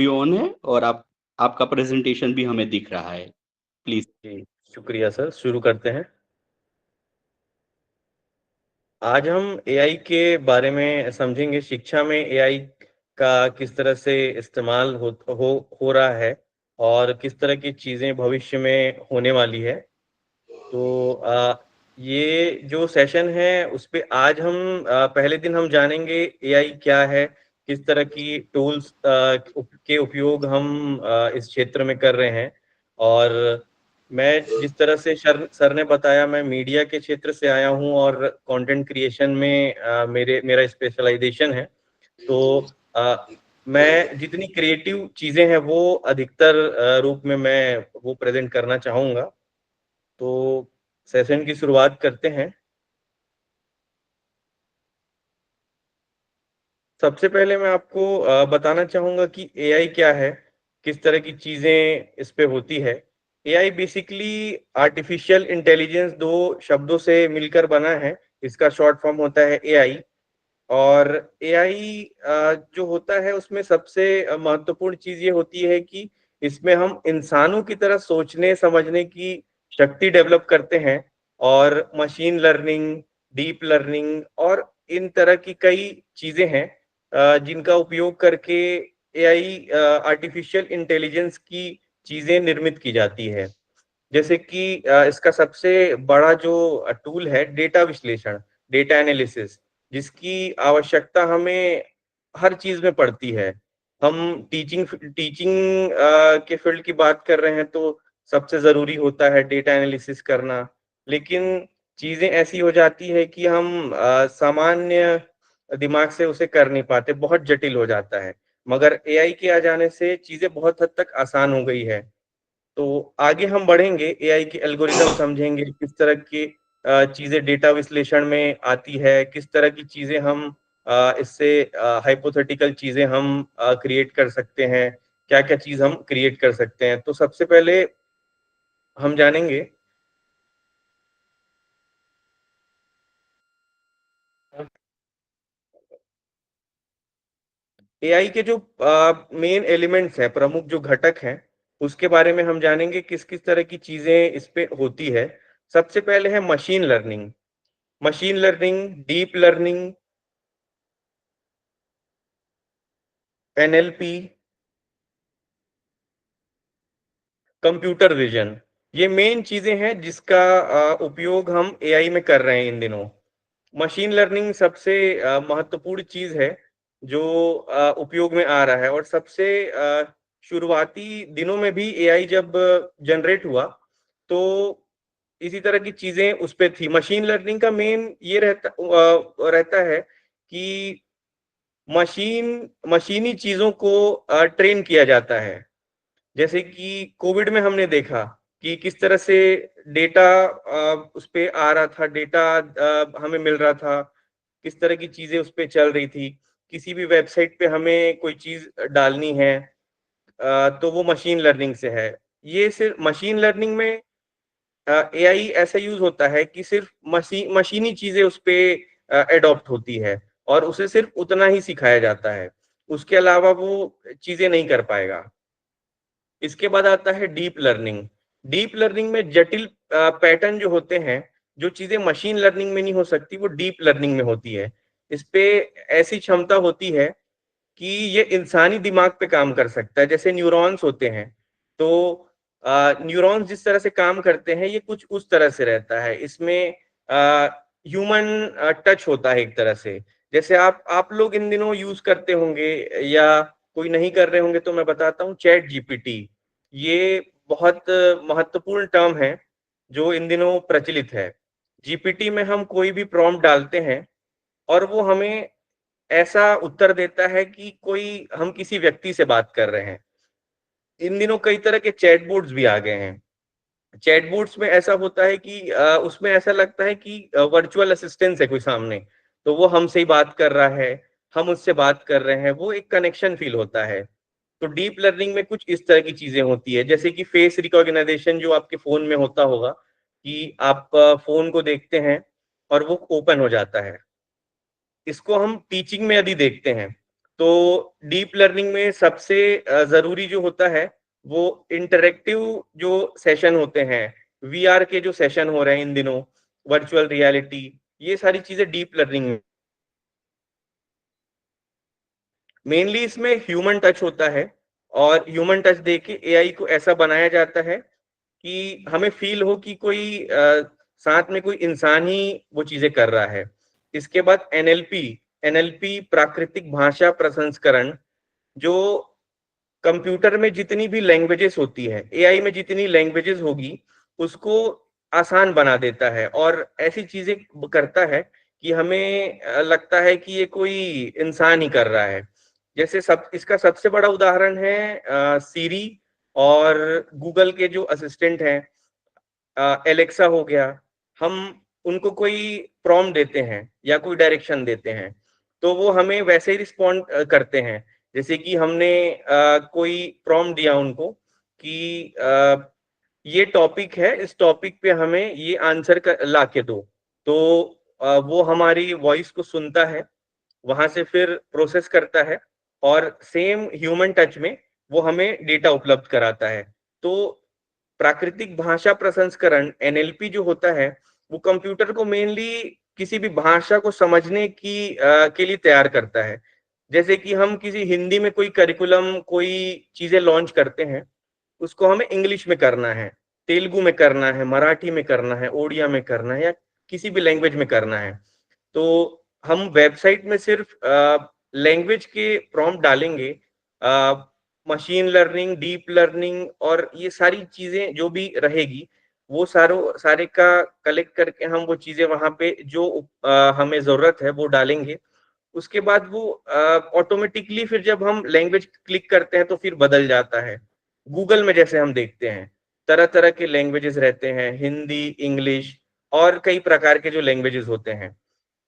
भी ऑन है और आपका प्रेज़ेंटेशन भी हमें दिख रहा है। प्लीज़। जी, शुक्रिया सर, शुरू करते हैं। आज हम एआई के बारे में समझेंगे, शिक्षा में एआई का किस तरह से इस्तेमाल हो रहा है और किस तरह की चीज़ें भविष्य में होने वाली है। तो ये जो सेशन है उस पे आज हम पहले दिन हम जानेंगे एआई क्या है, किस तरह की टूल्स के उपयोग हम इस क्षेत्र में कर रहे हैं। और मैं जिस तरह से सर ने बताया, मैं मीडिया के क्षेत्र से आया हूँ और कंटेंट क्रिएशन में मेरा स्पेशलाइजेशन है। तो मैं जितनी क्रिएटिव चीज़ें हैं वो अधिकतर रूप में मैं वो प्रेज़ेंट करना चाहूँगा। तो सेशन की शुरुआत करते हैं। सबसे पहले मैं आपको बताना चाहूँगा कि एआई क्या है, किस तरह की चीज़ें इस पे होती है। एआई बेसिकली आर्टिफिशियल इंटेलिजेंस 2 शब्दों से मिलकर बना है। इसका शॉर्ट फॉर्म होता है एआई। और एआई जो होता है उसमें सबसे महत्वपूर्ण चीज़ ये होती है कि इसमें हम इंसानों की तरह सोचने समझने की शक्ति डेवलप करते हैं। और मशीन लर्निंग, डीप लर्निंग और इन तरह की कई चीज़ें हैं जिनका उपयोग करके एआई आर्टिफिशियल इंटेलिजेंस की चीज़ें निर्मित की जाती है। जैसे कि इसका सबसे बड़ा जो टूल है डेटा विश्लेषण, डेटा एनालिसिस, जिसकी आवश्यकता हमें हर चीज़ में पड़ती है। हम टीचिंग के फील्ड की बात कर रहे हैं तो सबसे ज़रूरी होता है डेटा एनालिसिस करना। लेकिन चीज़ें ऐसी हो जाती है कि हम सामान्य दिमाग से उसे कर नहीं पाते, बहुत जटिल हो जाता है। मगर एआई के आ जाने से चीज़ें बहुत हद तक आसान हो गई है। तो आगे हम बढ़ेंगे, एआई के एल्गोरिदम समझेंगे, किस तरह की चीज़ें डेटा विश्लेषण में आती है, किस तरह की चीज़ें हम इससे हाइपोथेटिकल चीज़ें हम क्रिएट कर सकते हैं, क्या-क्या चीज़ हम क्रिएट कर सकते हैं। तो सबसे पहले हम जानेंगे एआई के जो मेन एलिमेंट्स हैं, प्रमुख जो घटक हैं, उसके बारे में हम जानेंगे किस-किस तरह की चीज़ें इस पे होती है। सबसे पहले है machine learning, deep learning, NLP, computer vision. ये मेन चीज़ें हैं जिसका उपयोग हम एआई में कर रहे हैं इन दिनों। मशीन लर्निंग सबसे महत्वपूर्ण चीज़ है जो उपयोग में आ रहा है। और सबसे शुरुआती दिनों में भी एआई जब जनरेट हुआ तो इसी तरह की चीज़ें उस पे थी। मशीन लर्निंग का मेन ये रहता है कि मशीनी चीज़ों को ट्रेन किया जाता है। जैसे कि कोविड में हमने देखा कि किस तरह से डेटा उस पे आ रहा था, डेटा हमें मिल रहा था, किस तरह की चीज़ें उस पे चल रही थी। किसी भी वेबसाइट पे हमें कोई चीज़ डालनी है तो वो मशीन लर्निंग से है। ये सिर्फ मशीन लर्निंग में एआई ऐसा यूज़ होता है कि सिर्फ मशीनी चीज़ें उस पे एडॉप्ट होती है और उसे सिर्फ उतना ही सिखाया जाता है। उसके अलावा वो चीज़ें नहीं कर पाएगा। इसके बाद आता है डीप लर्निंग। डीप लर्निंग में जटिल पैटर्न जो होते हैं, जो चीज़ें मशीन लर्निंग में नहीं हो सकती, वो डीप लर्निंग में होती है। इस पे ऐसी क्षमता होती है कि ये इंसानी दिमाग पे काम कर सकता है। जैसे न्यूरॉन्स होते हैं, तो न्यूरॉन्स जिस तरह से काम करते हैं, ये कुछ उस तरह से रहता है। इसमें ह्यूमन टच होता है एक तरह से। जैसे आप लोग इन दिनों यूज़ करते होंगे या कोई नहीं कर रहे होंगे तो मैं बताता हूँ, चैट जीपीटी। ये बहुत महत्वपूर्ण टर्म है जो इन दिनों प्रचलित है। जीपीटी में हम कोई भी प्रॉम्प्ट डालते हैं और वो हमें ऐसा उत्तर देता है कि कोई हम किसी व्यक्ति से बात कर रहे हैं। इन दिनों कई तरह के चैटबॉट्स भी आ गए हैं। चैटबॉट्स में ऐसा होता है कि उसमें ऐसा लगता है कि वर्चुअल असिस्टेंस है कोई सामने, तो वो हमसे ही बात कर रहा है, हम उससे बात कर रहे हैं, वो एक कनेक्शन फील होता है। तो डीप लर्निंग में कुछ इस तरह की चीजें होती है, जैसे कि फेस रिकॉग्निशन जो आपके फोन में होता होगा कि आप फोन को देखते हैं और वो ओपन हो जाता है। इसको हम टीचिंग में यदि देखते हैं तो डीप लर्निंग में सबसे जरूरी जो होता है वो इंटरेक्टिव जो सेशन होते हैं, वीआर के जो सेशन हो रहे हैं इन दिनों, वर्चुअल रियलिटी, ये सारी चीजें डीप लर्निंग में मेनली इसमें ह्यूमन टच होता है, और ह्यूमन टच देके एआई को ऐसा बनाया जाता है कि हमें फील हो कि कोई साथ में कोई इंसान ही वो चीजें कर रहा है। इसके बाद एनएलपी, एनएलपी प्राकृतिक भाषा प्रसंस्करण, जो कंप्यूटर में जितनी भी लैंग्वेजेस होती है, एआई में जितनी लैंग्वेजेस होगी, उसको आसान बना देता है और ऐसी चीजें करता है कि हमें लगता है कि ये कोई इंसान ही कर रहा है। जैसे सब इसका सबसे बड़ा उदाहरण है सीरी और गूगल के जो असिस्टेंट हैं, एलेक्सा हो गया। हम उनको कोई प्रॉम्प्ट देते हैं या कोई डायरेक्शन देते हैं, तो वो हमें वैसे ही रिस्पॉन्ड करते हैं। जैसे कि हमने कोई प्रॉम्प्ट दिया उनको कि ये टॉपिक है, इस टॉपिक पे हमें ये आंसर ला के दो, तो वो हमारी वॉइस को सुनता है, वहां से फिर प्रोसेस करता है और सेम ह्यूमन टच में वो हमें डेटा उपलब्ध कराता है। तो प्राकृतिक भाषा प्रसंस्करण एनएलपी जो होता है, वो कंप्यूटर को मेनली किसी भी भाषा को समझने के लिए तैयार करता है। जैसे कि हम किसी हिंदी में कोई करिकुलम, कोई चीजें लॉन्च करते हैं, उसको हमें इंग्लिश में करना है, तेलुगु में करना है, मराठी में करना है, ओडिया में करना है, या किसी भी लैंग्वेज में करना है। तो हम वेबसाइट में सिर्फ लैंग्वेज के प्रॉम्प्ट डालेंगे, मशीन लर्निंग, डीप लर्निंग और ये सारी चीजें जो भी रहेगी, वो सारे का कलेक्ट करके हम वो चीजें वहां पे जो हमें जरूरत है वो डालेंगे। उसके बाद वो ऑटोमेटिकली फिर जब हम लैंग्वेज क्लिक करते हैं तो फिर बदल जाता है। गूगल में जैसे हम देखते हैं, तरह तरह के लैंग्वेजेस रहते हैं, हिंदी, इंग्लिश और कई प्रकार के जो लैंग्वेजेस होते हैं,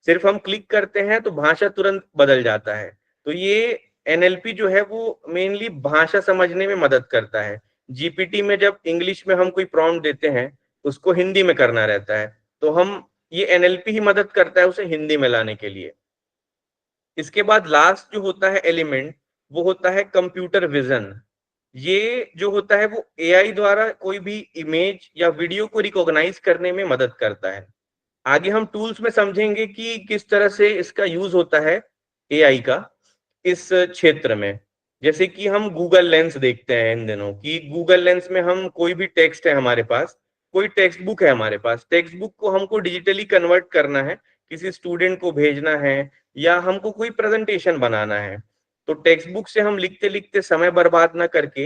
सिर्फ हम क्लिक करते हैं तो भाषा तुरंत बदल जाता है। तो ये एनएलपी जो है वो मेनली भाषा समझने में मदद करता है। जीपीटी में जब इंग्लिश में हम कोई प्रॉम्प्ट देते हैं, उसको हिंदी में करना रहता है, तो हम ये एनएलपी ही मदद करता है उसे हिंदी में लाने के लिए। इसके बाद लास्ट जो होता है एलिमेंट, वो होता है कंप्यूटर विजन। ये जो होता है वो एआई द्वारा कोई भी इमेज या वीडियो को रिकॉग्नाइज करने में मदद करता है। आगे हम टूल्स में समझेंगे कि किस तरह से इसका यूज होता है एआई का इस क्षेत्र में। जैसे कि हम गूगल लेंस देखते हैं इन दिनों, कि गूगल लेंस में हम कोई भी टेक्स्ट है हमारे पास, कोई टेक्स्ट बुक है हमारे पास, टेक्स्ट बुक को हमको डिजिटली कन्वर्ट करना है, किसी स्टूडेंट को भेजना है या हमको कोई प्रेजेंटेशन बनाना है, तो टेक्स्ट बुक से हम लिखते लिखते समय बर्बाद ना करके,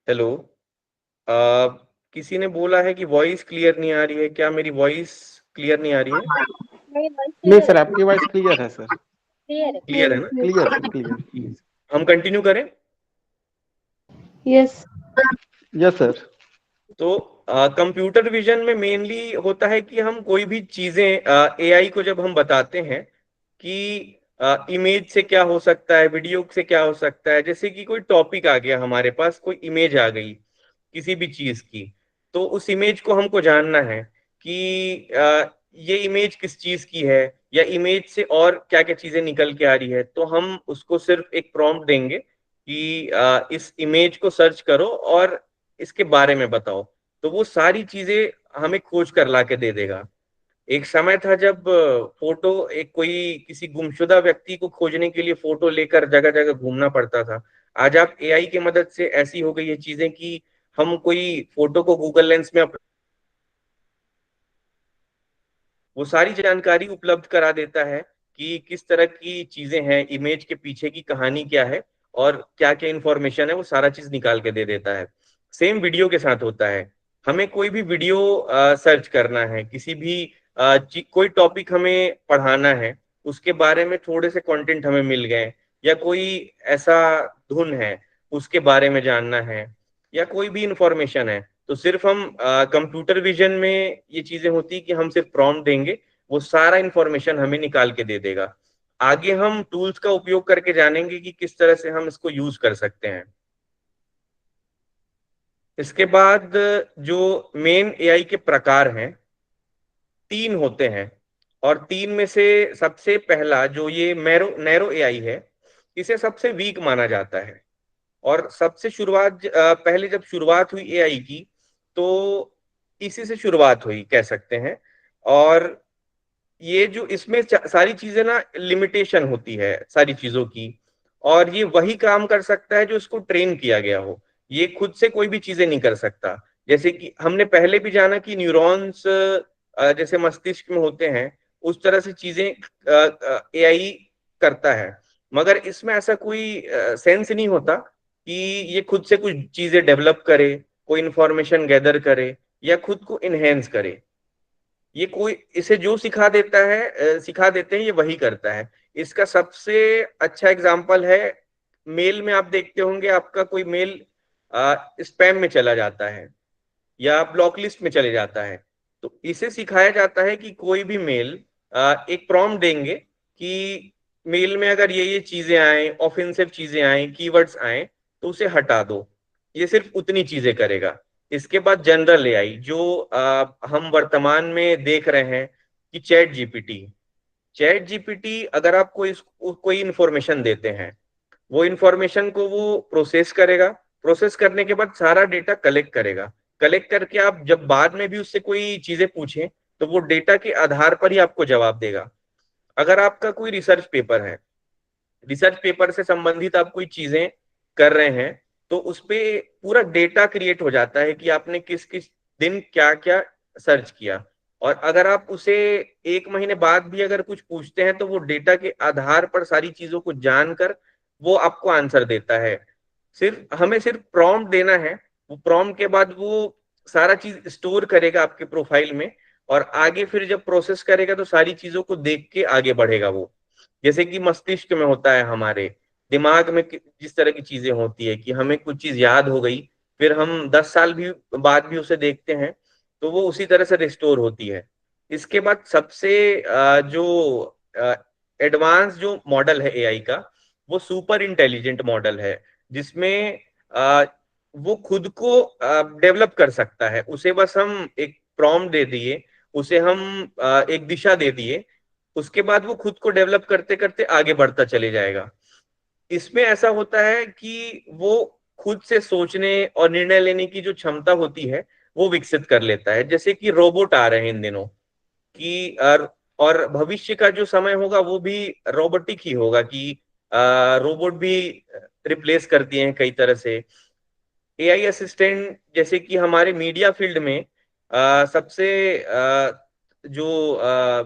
हेलो, आ, किसी ने बोला है कि वॉइस क्लियर नहीं आ रही है, क्या मेरी वॉइस क्लियर नहीं आ रही है? नहीं वॉइस नहीं क्लियर सर, है। आपकी वॉइस क्लियर है सर। क्लियर है। क्लियर है ना? Clear sir, clear. हम कंटिन्यू करें? यस। Yes sir. तो कंप्यूटर विजन में मेनली होता है कि हम कोई भी चीजें एआई को जब हम बताते हैं कि इमेज से क्या हो सकता है, वीडियो से क्या हो सकता है, जैसे कि कोई टॉपिक आ गया हमारे पास, कोई इमेज आ गई किसी भी चीज की, तो उस इमेज को हमको जानना है कि ये इमेज किस चीज की है, या इमेज से और क्या क्या चीजें निकल के आ रही है, तो हम उसको सिर्फ एक प्रॉम्प्ट देंगे कि इस इमेज को सर्च करो और इसके बारे में बताओ, तो वो सारी चीजें हमें खोज कर ला के दे देगा। एक समय था जब फोटो, एक कोई किसी गुमशुदा व्यक्ति को खोजने के लिए फोटो लेकर जगह जगह घूमना पड़ता था। आज आप एआई की मदद से ऐसी हो गई है चीजें कि हम कोई फोटो को गूगल लेंस में वो सारी जानकारी उपलब्ध करा देता है कि किस तरह की चीजें हैं, इमेज के पीछे की कहानी क्या है और क्या क्या इंफॉर्मेशन है, वो सारा चीज निकाल के दे देता है। सेम वीडियो के साथ होता है। हमें कोई भी वीडियो सर्च करना है, किसी भी कोई टॉपिक हमें पढ़ाना है, उसके बारे में थोड़े से कंटेंट हमें मिल गए, या कोई ऐसा धुन है उसके बारे में जानना है, या कोई भी इंफॉर्मेशन है, तो सिर्फ हम कंप्यूटर विजन में ये चीजें होती कि हम सिर्फ प्रॉम्प्ट देंगे, वो सारा इंफॉर्मेशन हमें निकाल के दे देगा। आगे हम टूल्स का उपयोग करके जानेंगे कि किस तरह से हम इसको यूज कर सकते हैं। इसके बाद जो मेन एआई के प्रकार हैं, तीन होते हैं। और 3 में से सबसे पहला जो ये नैरो एआई है, इसे सबसे वीक माना जाता है। और सबसे पहले जब शुरुआत हुई एआई की, तो इसी से शुरुआत हुई कह सकते हैं। और ये जो इसमें सारी चीजें ना लिमिटेशन होती है सारी चीजों की, और ये वही काम कर सकता है जो इसको ट्रेन किया गया हो। ये खुद से कोई भी चीजें नहीं कर सकता। जैसे कि हमने पहले भी जाना कि न्यूरॉन्स जैसे मस्तिष्क में होते हैं, उस तरह से चीजें एआई करता है। मगर इसमें ऐसा कोई सेंस नहीं होता कि ये खुद से कुछ चीजें डेवलप करे, कोई इंफॉर्मेशन गैदर करे, या खुद को इनहेंस करे। ये कोई इसे जो सिखा देते हैं ये वही करता है। इसका सबसे अच्छा एग्जाम्पल है, मेल में आप देखते होंगे आपका कोई मेल स्पैम में चला जाता है या ब्लॉक लिस्ट में चले जाता है। तो इसे सिखाया जाता है कि कोई भी मेल एक प्रॉम्प्ट देंगे कि मेल में अगर ये चीजें आए, ऑफेंसिव चीजें आए, कीवर्ड्स आए, तो उसे हटा दो। ये सिर्फ उतनी चीजें करेगा। इसके बाद जनरल एआई जो हम वर्तमान में देख रहे हैं कि चैट जीपीटी अगर आप कोई इंफॉर्मेशन देते हैं, वो इंफॉर्मेशन को वो प्रोसेस करेगा। प्रोसेस करने के बाद सारा डेटा कलेक्ट करेगा। कलेक्ट करके आप जब बाद में भी उससे कोई चीजें पूछें, तो वो डेटा के आधार पर ही आपको जवाब देगा। अगर आपका कोई रिसर्च पेपर है, रिसर्च पेपर से संबंधित आप कोई चीजें कर रहे हैं, तो उस पे पूरा डेटा क्रिएट हो जाता है कि आपने किस किस दिन क्या क्या सर्च किया। और अगर आप उसे 1 महीने बाद भी अगर कुछ पूछते हैं, तो वो डेटा के आधार पर सारी चीजों को जानकर वो आपको आंसर देता है। हमें सिर्फ प्रॉम्प्ट देना है। वो प्रॉम्प्ट के बाद वो सारा चीज स्टोर करेगा आपके प्रोफाइल में, और आगे फिर जब प्रोसेस करेगा तो सारी चीजों को देख के आगे बढ़ेगा वो। जैसे कि मस्तिष्क में होता है, हमारे दिमाग में जिस तरह की चीजें होती है कि हमें कुछ चीज याद हो गई, फिर हम 10 साल भी बाद भी उसे देखते हैं, तो वो उसी तरह से रिस्टोर होती है। इसके बाद सबसे जो एडवांस जो मॉडल है एआई का, वो सुपर इंटेलिजेंट मॉडल है, जिसमें वो खुद को डेवलप कर सकता है। उसे बस हम एक प्रॉम्प्ट दे दिए, उसे हम एक दिशा दे दिए, उसके बाद वो खुद को डेवलप करते करते आगे बढ़ता चले जाएगा। इसमें ऐसा होता है कि वो खुद से सोचने और निर्णय लेने की जो क्षमता होती है, वो विकसित कर लेता है। जैसे कि रोबोट आ रहे हैं इन दिनों कि और भविष्य का जो समय होगा वो भी रोबोटिक ही होगा, कि रोबोट भी रिप्लेस कर दिए हैं कई तरह से। एआई असिस्टेंट जैसे कि हमारे मीडिया फील्ड में सबसे जो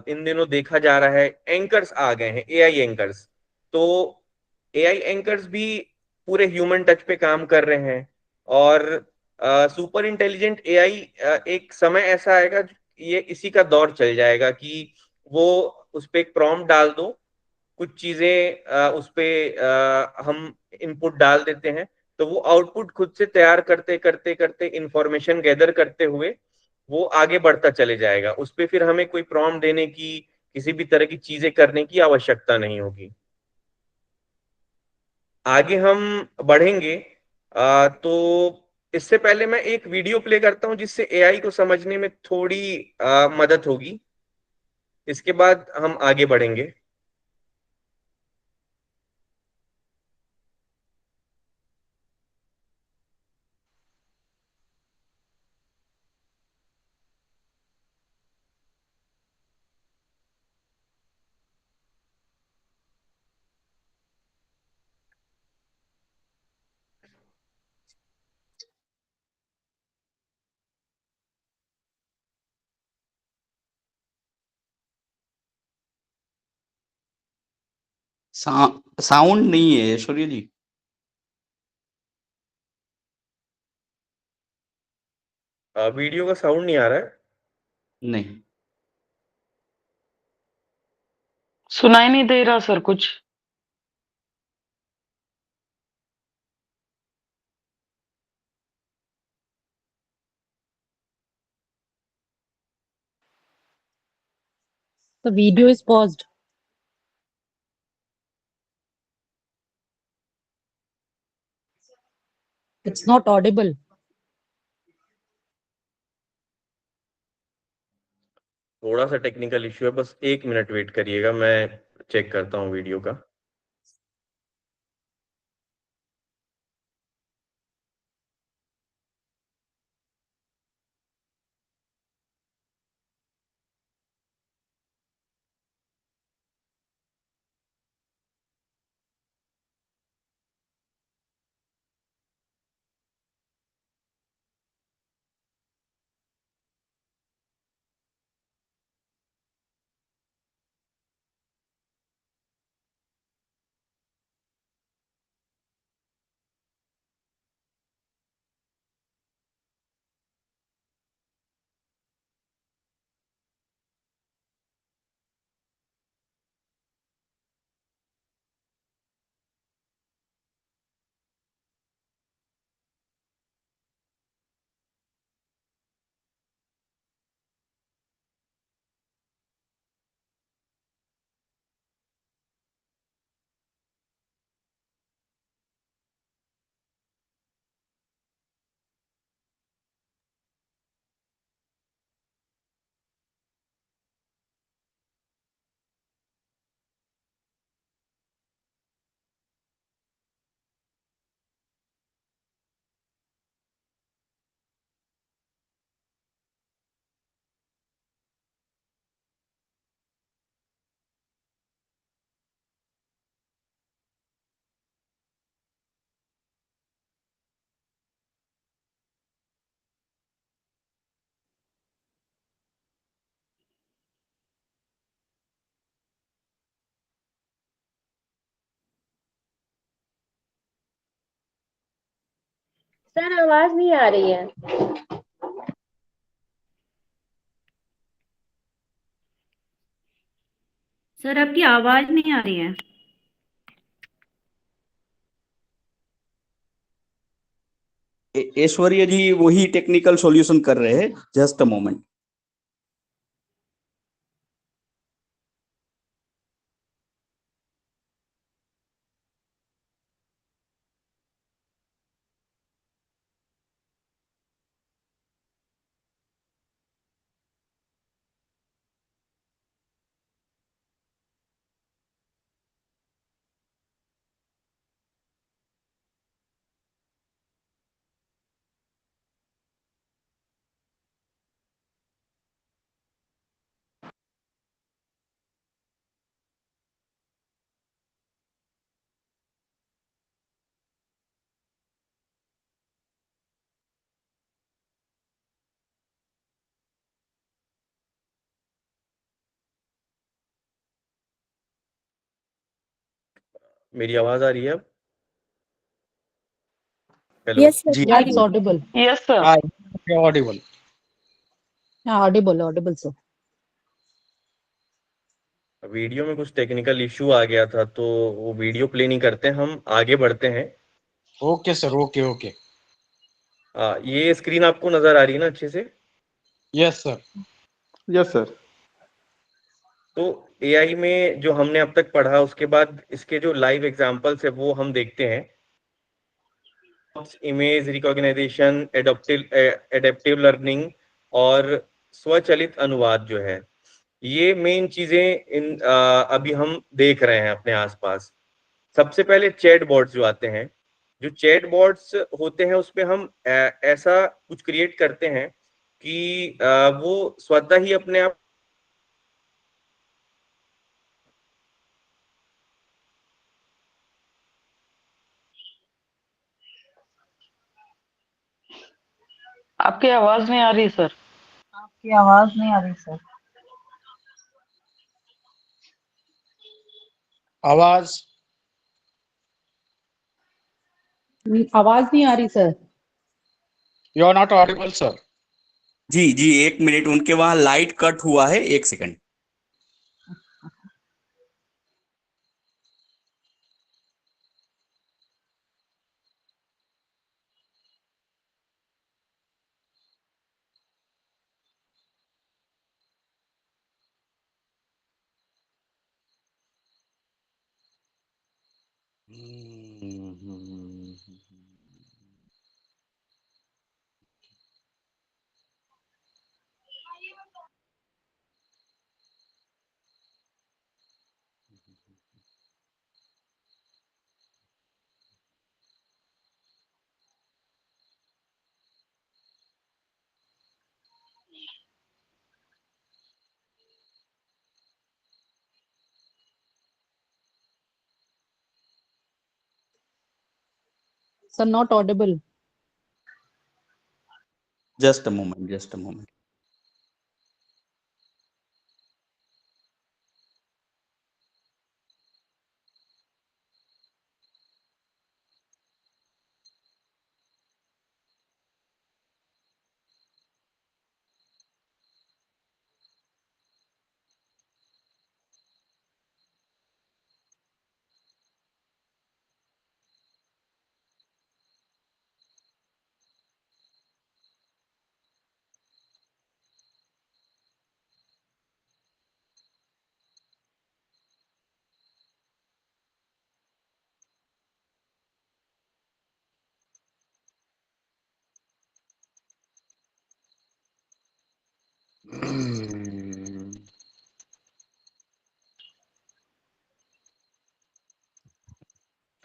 इन दिनों देखा जा रहा है, एंकर्स आ गए हैं, एआई एंकर्स। तो एआई एंकर्स भी पूरे ह्यूमन टच पे काम कर रहे हैं। और सुपर इंटेलिजेंट एआई एक समय ऐसा आएगा, ये इसी का दौर चल जाएगा कि वो उस पे एक प्रॉम्प्ट डाल दो, कुछ चीजें उस पे हम इनपुट डाल देते हैं, तो वो आउटपुट खुद से तैयार करते करते करते इंफॉर्मेशन गैदर करते हुए वो आगे बढ़ता चले जाएगा। उस पे फिर हमें कोई प्रॉम्प्ट देने की, किसी भी तरह की चीजें करने की आवश्यकता नहीं होगी। आगे हम बढ़ेंगे। तो इससे पहले मैं एक वीडियो प्ले करता हूं, जिससे एआई को समझने में थोड़ी मदद होगी। इसके बाद हम आगे बढ़ेंगे। साउंड नहीं है ऐश्वर्या जी। वीडियो का साउंड नहीं आ रहा है। नहीं। सुनाई नहीं दे रहा सर कुछ। The video is paused. It's not audible. थोड़ा सा टेक्निकल इश्यू है, बस 1 मिनट वेट करिएगा, मैं चेक करता हूँ वीडियो का। सर आवाज नहीं आ रही है। सर आपकी आवाज नहीं आ रही है। ऐश्वर्या जी वही टेक्निकल सॉल्यूशन कर रहे हैं, जस्ट अ मोमेंट। मेरी आवाज आ रही है अब? Hello. Yes sir ji Yeah, आ it's रही audible. Yes, sir. Hi, you're audible. Yeah, audible, sir. Video में कुछ टेक्निकल इश्यू आ गया था, तो वो वीडियो प्ले नहीं करते, हम आगे बढ़ते हैं। Okay, sir. Okay, okay. ये स्क्रीन आपको नजर आ रही है ना अच्छे से? Yes, sir. Yes, sir. तो एआई में जो हमने अब तक पढ़ा, उसके बाद इसके जो लाइव एग्जांपल्स है वो हम देखते हैं। इमेज रिकॉग्निशन, एडेप्टिव लर्निंग और स्वचालित अनुवाद जो है, ये मेन चीजें अभी हम देख रहे हैं अपने आसपास। सबसे पहले चैट बॉट्स जो आते हैं, जो चैट बॉट्स होते हैं उसपे हम ऐसा कुछ क्रिएट करते हैं कि वो स्वतः ही अपने आप आपकी आवाज नहीं आ रही सर। आपकी आवाज नहीं आ रही सर। आवाज आवाज नहीं आ रही sir. you're not audible, sir. जी जी, 1 मिनट, उनके वहां लाइट कट हुआ है, 1 second. Sir, not audible. Just a moment, just a moment.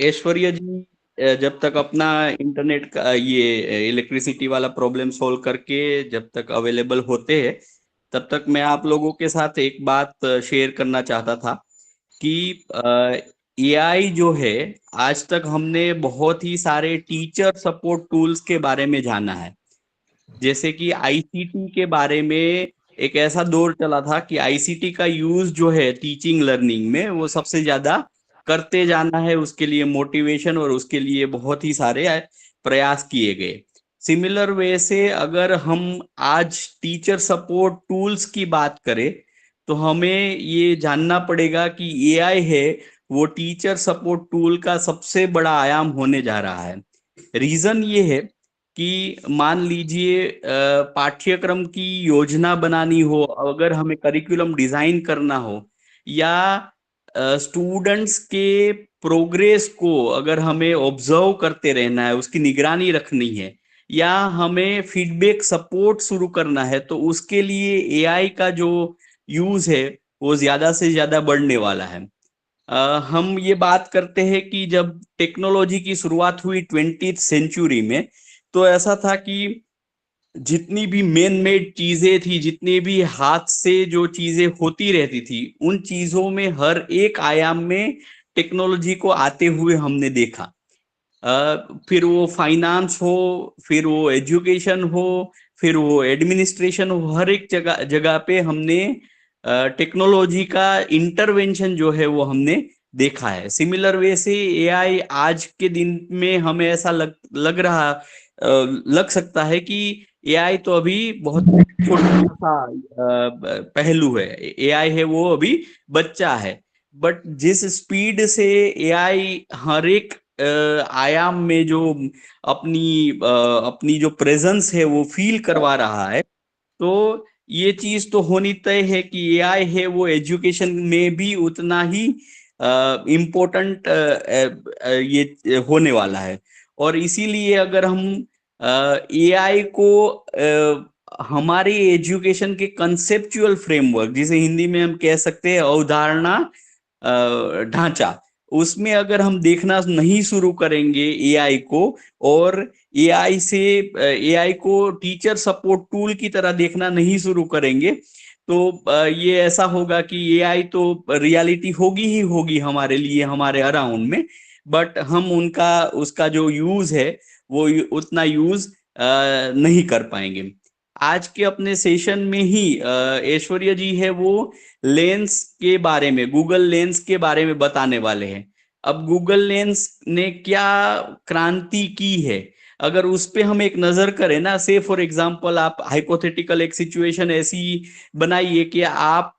Aishwarya ji, जब तक अपना इंटरनेट का ये इलेक्ट्रिसिटी वाला प्रॉब्लम सॉल्व करके जब तक अवेलेबल होते हैं, तब तक मैं आप लोगों के साथ एक बात शेयर करना चाहता था कि एआई जो है, आज तक हमने बहुत ही सारे टीचर सपोर्ट टूल्स के बारे में जाना है। जैसे कि आईसीटी के बारे में एक ऐसा दौर चला था कि आईसीटी का यूज जो है टीचिंग लर्निंग में, वो सबसे ज्यादा करते जाना है, उसके लिए मोटिवेशन और उसके लिए बहुत ही सारे प्रयास किए गए। सिमिलर वे से अगर हम आज टीचर सपोर्ट टूल्स की बात करें, तो हमें ये जानना पड़ेगा कि एआई है वो टीचर सपोर्ट टूल का सबसे बड़ा आयाम होने जा रहा है। रीजन ये है कि मान लीजिए पाठ्यक्रम की योजना बनानी हो, अगर हमें करिकुलम डिजाइन करना हो, या स्टूडेंट्स के प्रोग्रेस को अगर हमें ऑब्जर्व करते रहना है, उसकी निगरानी रखनी है, या हमें फीडबैक सपोर्ट शुरू करना है, तो उसके लिए एआई का जो यूज है वो ज्यादा से ज्यादा बढ़ने वाला है। हम ये बात करते हैं कि जब टेक्नोलॉजी की शुरुआत हुई 20th सेंचुरी में, तो ऐसा था कि जितनी भी मैन मेड चीजें थी, जितनी भी हाथ से जो चीजें होती रहती थी, उन चीजों में हर एक आयाम में टेक्नोलॉजी को आते हुए हमने देखा। फिर वो फाइनेंस हो, फिर वो एजुकेशन हो, फिर वो एडमिनिस्ट्रेशन हो, हर एक जगह जगह पे हमने टेक्नोलॉजी का इंटरवेंशन जो है वो हमने देखा है। सिमिलर वे से एआई आज के दिन में हमें ऐसा लग सकता है कि एआई तो अभी बहुत छोटा सा पहलू है, एआई है वो अभी बच्चा है। बट जिस स्पीड से एआई हर एक आयाम में जो अपनी जो प्रेजेंस है वो फील करवा रहा है, तो ये चीज तो होनी तय है कि एआई है वो एजुकेशन में भी उतना ही इम्पोर्टेंट ये होने वाला है। और इसीलिए अगर हम एआई को हमारे एजुकेशन के कंसेप्चुअल फ्रेमवर्क, जिसे हिंदी में हम कह सकते हैं अवधारणा ढांचा, उसमें अगर हम देखना नहीं शुरू करेंगे एआई को, और एआई को टीचर सपोर्ट टूल की तरह देखना नहीं शुरू करेंगे, तो ये ऐसा होगा कि एआई तो रियलिटी होगी ही होगी हमारे लिए, हमारे अराउंड में, बट हम उसका जो यूज है वो उतना यूज नहीं कर पाएंगे। आज के अपने सेशन में ही ऐश्वर्या जी है वो लेंस के बारे में, गूगल लेंस के बारे में बताने वाले हैं। अब गूगल लेंस ने क्या क्रांति की है, अगर उस पे हम एक नजर करें ना, से फॉर एग्जांपल आप हाइपोथेटिकल एक सिचुएशन ऐसी बनाइए कि आप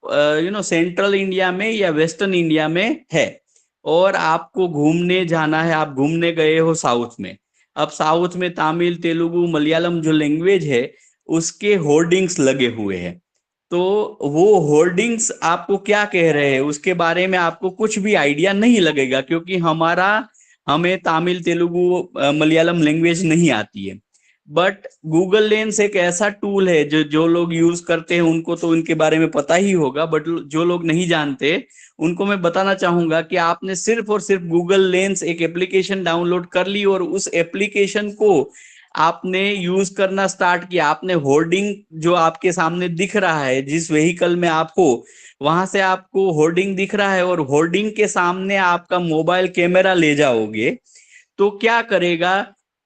सेंट्रल इंडिया में या वेस्टर्न इंडिया में है, और आपको घूमने जाना है, आप घूमने गए हो साउथ में। अब साउथ में तमिल, तेलुगु, मलयालम जो लैंग्वेज है उसके होर्डिंग्स लगे हुए हैं, तो वो होर्डिंग्स आपको क्या कह रहे हैं उसके बारे में आपको कुछ भी आइडिया नहीं लगेगा, क्योंकि हमें तमिल, तेलुगु, मलयालम लैंग्वेज नहीं आती है। बट गूगल लेंस एक ऐसा टूल है जो लोग यूज करते हैं उनको तो उनके बारे में पता ही होगा, बट जो लोग नहीं जानते उनको मैं बताना चाहूंगा कि आपने सिर्फ और सिर्फ गूगल लेंस एक एप्लीकेशन डाउनलोड कर ली और उस एप्लीकेशन को आपने यूज करना स्टार्ट किया, आपने होर्डिंग जो आपके सामने दिख रहा है, जिस व्हीकल में आप हो वहां से आपको होर्डिंग दिख रहा है, और होर्डिंग के सामने आपका मोबाइल कैमरा ले जाओगे, तो क्या करेगा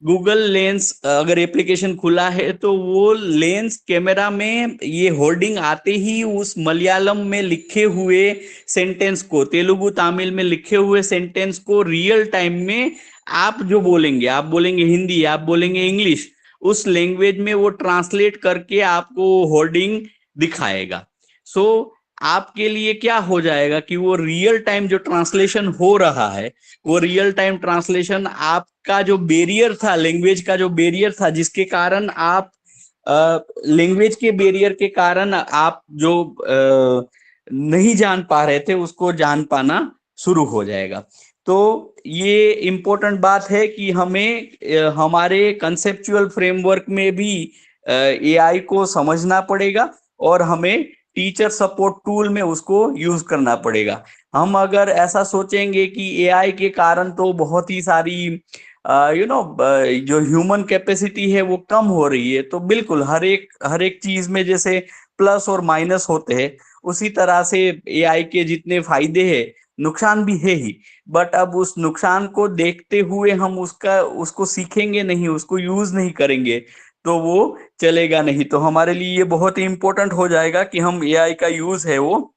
गूगल लेंस अगर एप्लीकेशन खुला है तो वो लेंस कैमरा में ये होर्डिंग आते ही उस मलयालम में लिखे हुए सेंटेंस को, तेलुगु तमिल में लिखे हुए सेंटेंस को रियल टाइम में आप जो बोलेंगे, आप बोलेंगे हिंदी, आप बोलेंगे इंग्लिश, उस लैंग्वेज में वो ट्रांसलेट करके आपको होर्डिंग दिखाएगा। सो आपके लिए क्या हो जाएगा कि वो रियल टाइम जो ट्रांसलेशन हो रहा है, वो रियल टाइम ट्रांसलेशन आपका जो बैरियर था, लैंग्वेज का जो बैरियर था, जिसके कारण आप लैंग्वेज के बैरियर के कारण आप जो नहीं जान पा रहे थे उसको जान पाना शुरू हो जाएगा। तो ये इम्पोर्टेंट बात है कि हमें हमारे कंसेप्चुअल फ्रेमवर्क में भी एआई को समझना पड़ेगा और हमें टीचर सपोर्ट टूल में उसको यूज करना पड़ेगा। हम अगर ऐसा सोचेंगे कि एआई के कारण तो बहुत ही सारी जो ह्यूमन कैपेसिटी है वो कम हो रही है, तो बिल्कुल हर एक चीज में जैसे प्लस और माइनस होते हैं, उसी तरह से एआई के जितने फायदे हैं नुकसान भी है ही। बट अब उस नुकसान को देखते हुए हम उसको सीखेंगे नहीं, उसको यूज नहीं करेंगे तो वो चलेगा नहीं। तो हमारे लिए ये बहुत ही इंपॉर्टेंट हो जाएगा कि हम एआई का यूज है वो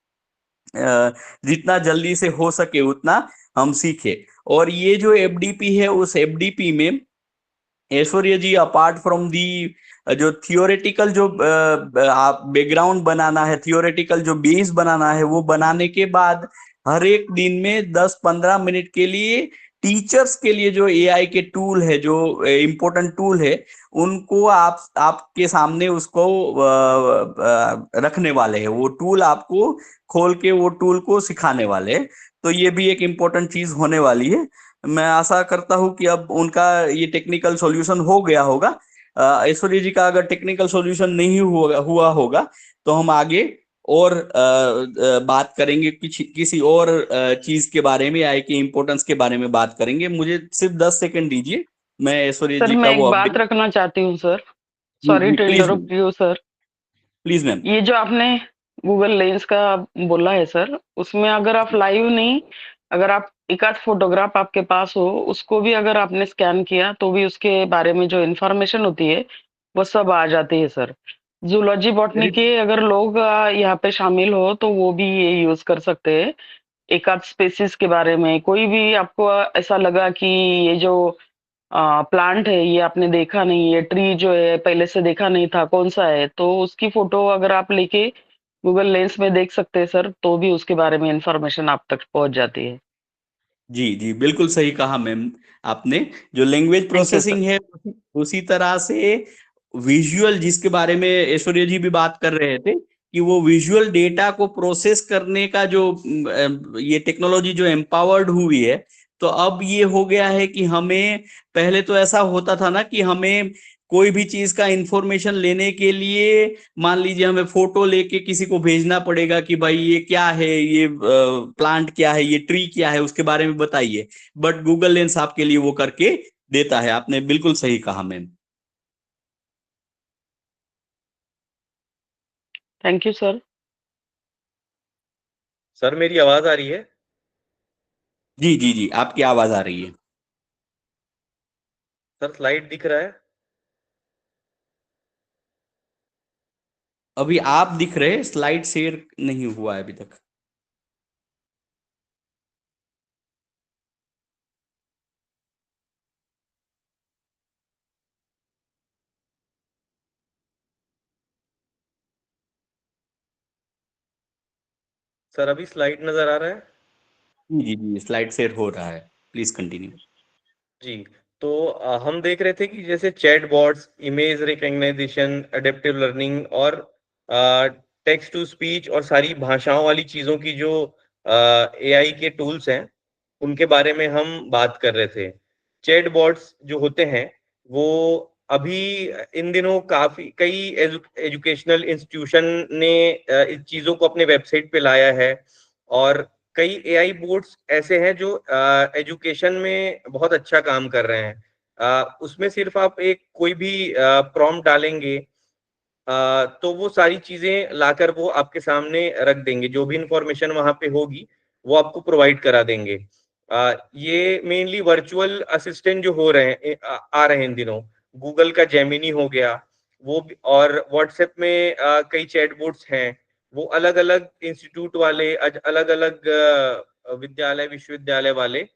जितना जल्दी से हो सके उतना हम सीखे। और ये जो एफडीपी है, उस एफडीपी में ऐश्वर्या जी, अपार्ट फ्रॉम दी जो थियोरेटिकल जो आप बैकग्राउंड बनाना है, थियोरेटिकल जो बेस बनाना है, वो बनाने के बाद हर एक दिन में 10-15 मिनट के लिए टीचर्स के लिए जो एआई के टूल है, जो इम्पोर्टेंट टूल है, उनको आपके सामने उसको रखने वाले हैं। वो टूल आपको खोल के वो टूल को सिखाने वाले हैं। तो ये भी एक इम्पोर्टेंट चीज होने वाली है। मैं आशा करता हूं कि अब उनका ये टेक्निकल सॉल्यूशन हो गया होगा। ऐश्वर्या जी का अगर टेक्निकल सॉल्यूशन नहीं हुआ होगा तो हम आगे और बात करेंगे, किसी और चीज के बारे में, आई के इम्पोर्टेंस के बारे में बात करेंगे। मुझे सिर्फ 10 सेकंड दीजिए, मैं ऐश्वर्या सर जी का मैं वो एक बात अपडेट। रखना चाहती हूँ sir, sorry to please interrupt you sir. Please ma'am. ये जो आपने गूगल लेंस का बोला है सर, उसमें अगर आप लाइव नहीं, अगर आप एक आध फोटोग्राफ आपके पास हो, उसको भी अगर आपने स्कैन किया तो भी उसके बारे में जो इन्फॉर्मेशन होती है वो सब आ जाती है सर। जूलॉजी बॉटनी के अगर लोग यहाँ पे शामिल हो तो वो भी ये यूज कर सकते हैं। एक आध स्पेसिस के बारे में कोई भी आपको ऐसा लगा कि ये जो प्लांट है ये आपने देखा नहीं, ये ट्री जो है पहले से देखा नहीं था, कौन सा है, तो उसकी फोटो अगर आप लेके गूगल लेंस में देख सकते हैं सर, तो भी उसके बारे में इंफॉर्मेशन आप तक पहुंच जाती है। जी जी, बिल्कुल सही कहा मैम आपने। जो language thank you sir. Processing है उसी तरह से विजुअल, जिसके बारे में ऐश्वर्या जी भी बात कर रहे थे, कि वो विजुअल डेटा को प्रोसेस करने का जो ये टेक्नोलॉजी जो एम्पावर्ड हुई है, तो अब ये हो गया है कि हमें, पहले तो ऐसा होता था ना कि हमें कोई भी चीज का इंफॉर्मेशन लेने के लिए, मान लीजिए हमें फोटो लेके किसी को भेजना पड़ेगा कि भाई ये क्या है, ये प्लांट क्या है, ये ट्री क्या है, उसके बारे में बताइए। बट गूगल लेंस आपके लिए वो करके देता है। आपने बिल्कुल सही कहा ma'am. Thank you sir. Sir मेरी आवाज आ रही है? जी जी जी, आपकी आवाज आ रही है। सर स्लाइड दिख रहा है? अभी आप दिख रहे, स्लाइड शेयर नहीं हुआ है अभी तक। सर अभी स्लाइड नजर आ रहा है? जी जी, स्लाइड शेयर हो रहा है, प्लीज कंटिन्यू। जी। तो हम देख रहे थे कि जैसे chat bots, image recognition, adaptive learning और टेक्स्ट टू स्पीच और सारी भाषाओं वाली चीजों की जो एआई के टूल्स हैं उनके बारे में हम बात कर रहे थे। चैट बॉट्स जो होते हैं वो अभी इन दिनों काफी कई एजुकेशनल इंस्टीट्यूशन ने इस चीजों को अपने वेबसाइट पे लाया है और कई एआई बोर्ड्स ऐसे हैं जो एजुकेशन में बहुत अच्छा काम कर रहे हैं। उसमें सिर्फ आप एक कोई भी प्रॉम्प्ट डालेंगे तो वो सारी चीजें लाकर वो आपके सामने रख देंगे, जो भी इंफॉर्मेशन वहां पे होगी वो आपको प्रोवाइड करा देंगे। ये मेनली वर्चुअल असिस्टेंट जो हो रहे हैं आ रहे हैं इन दिनों, गूगल का जेमिनी हो गया वो और व्हाट्सएप में कई चैटबॉट्स हैं, वो अलग अलग इंस्टीट्यूट वाले, अलग अलग विद्यालय विश्वविद्यालय वाले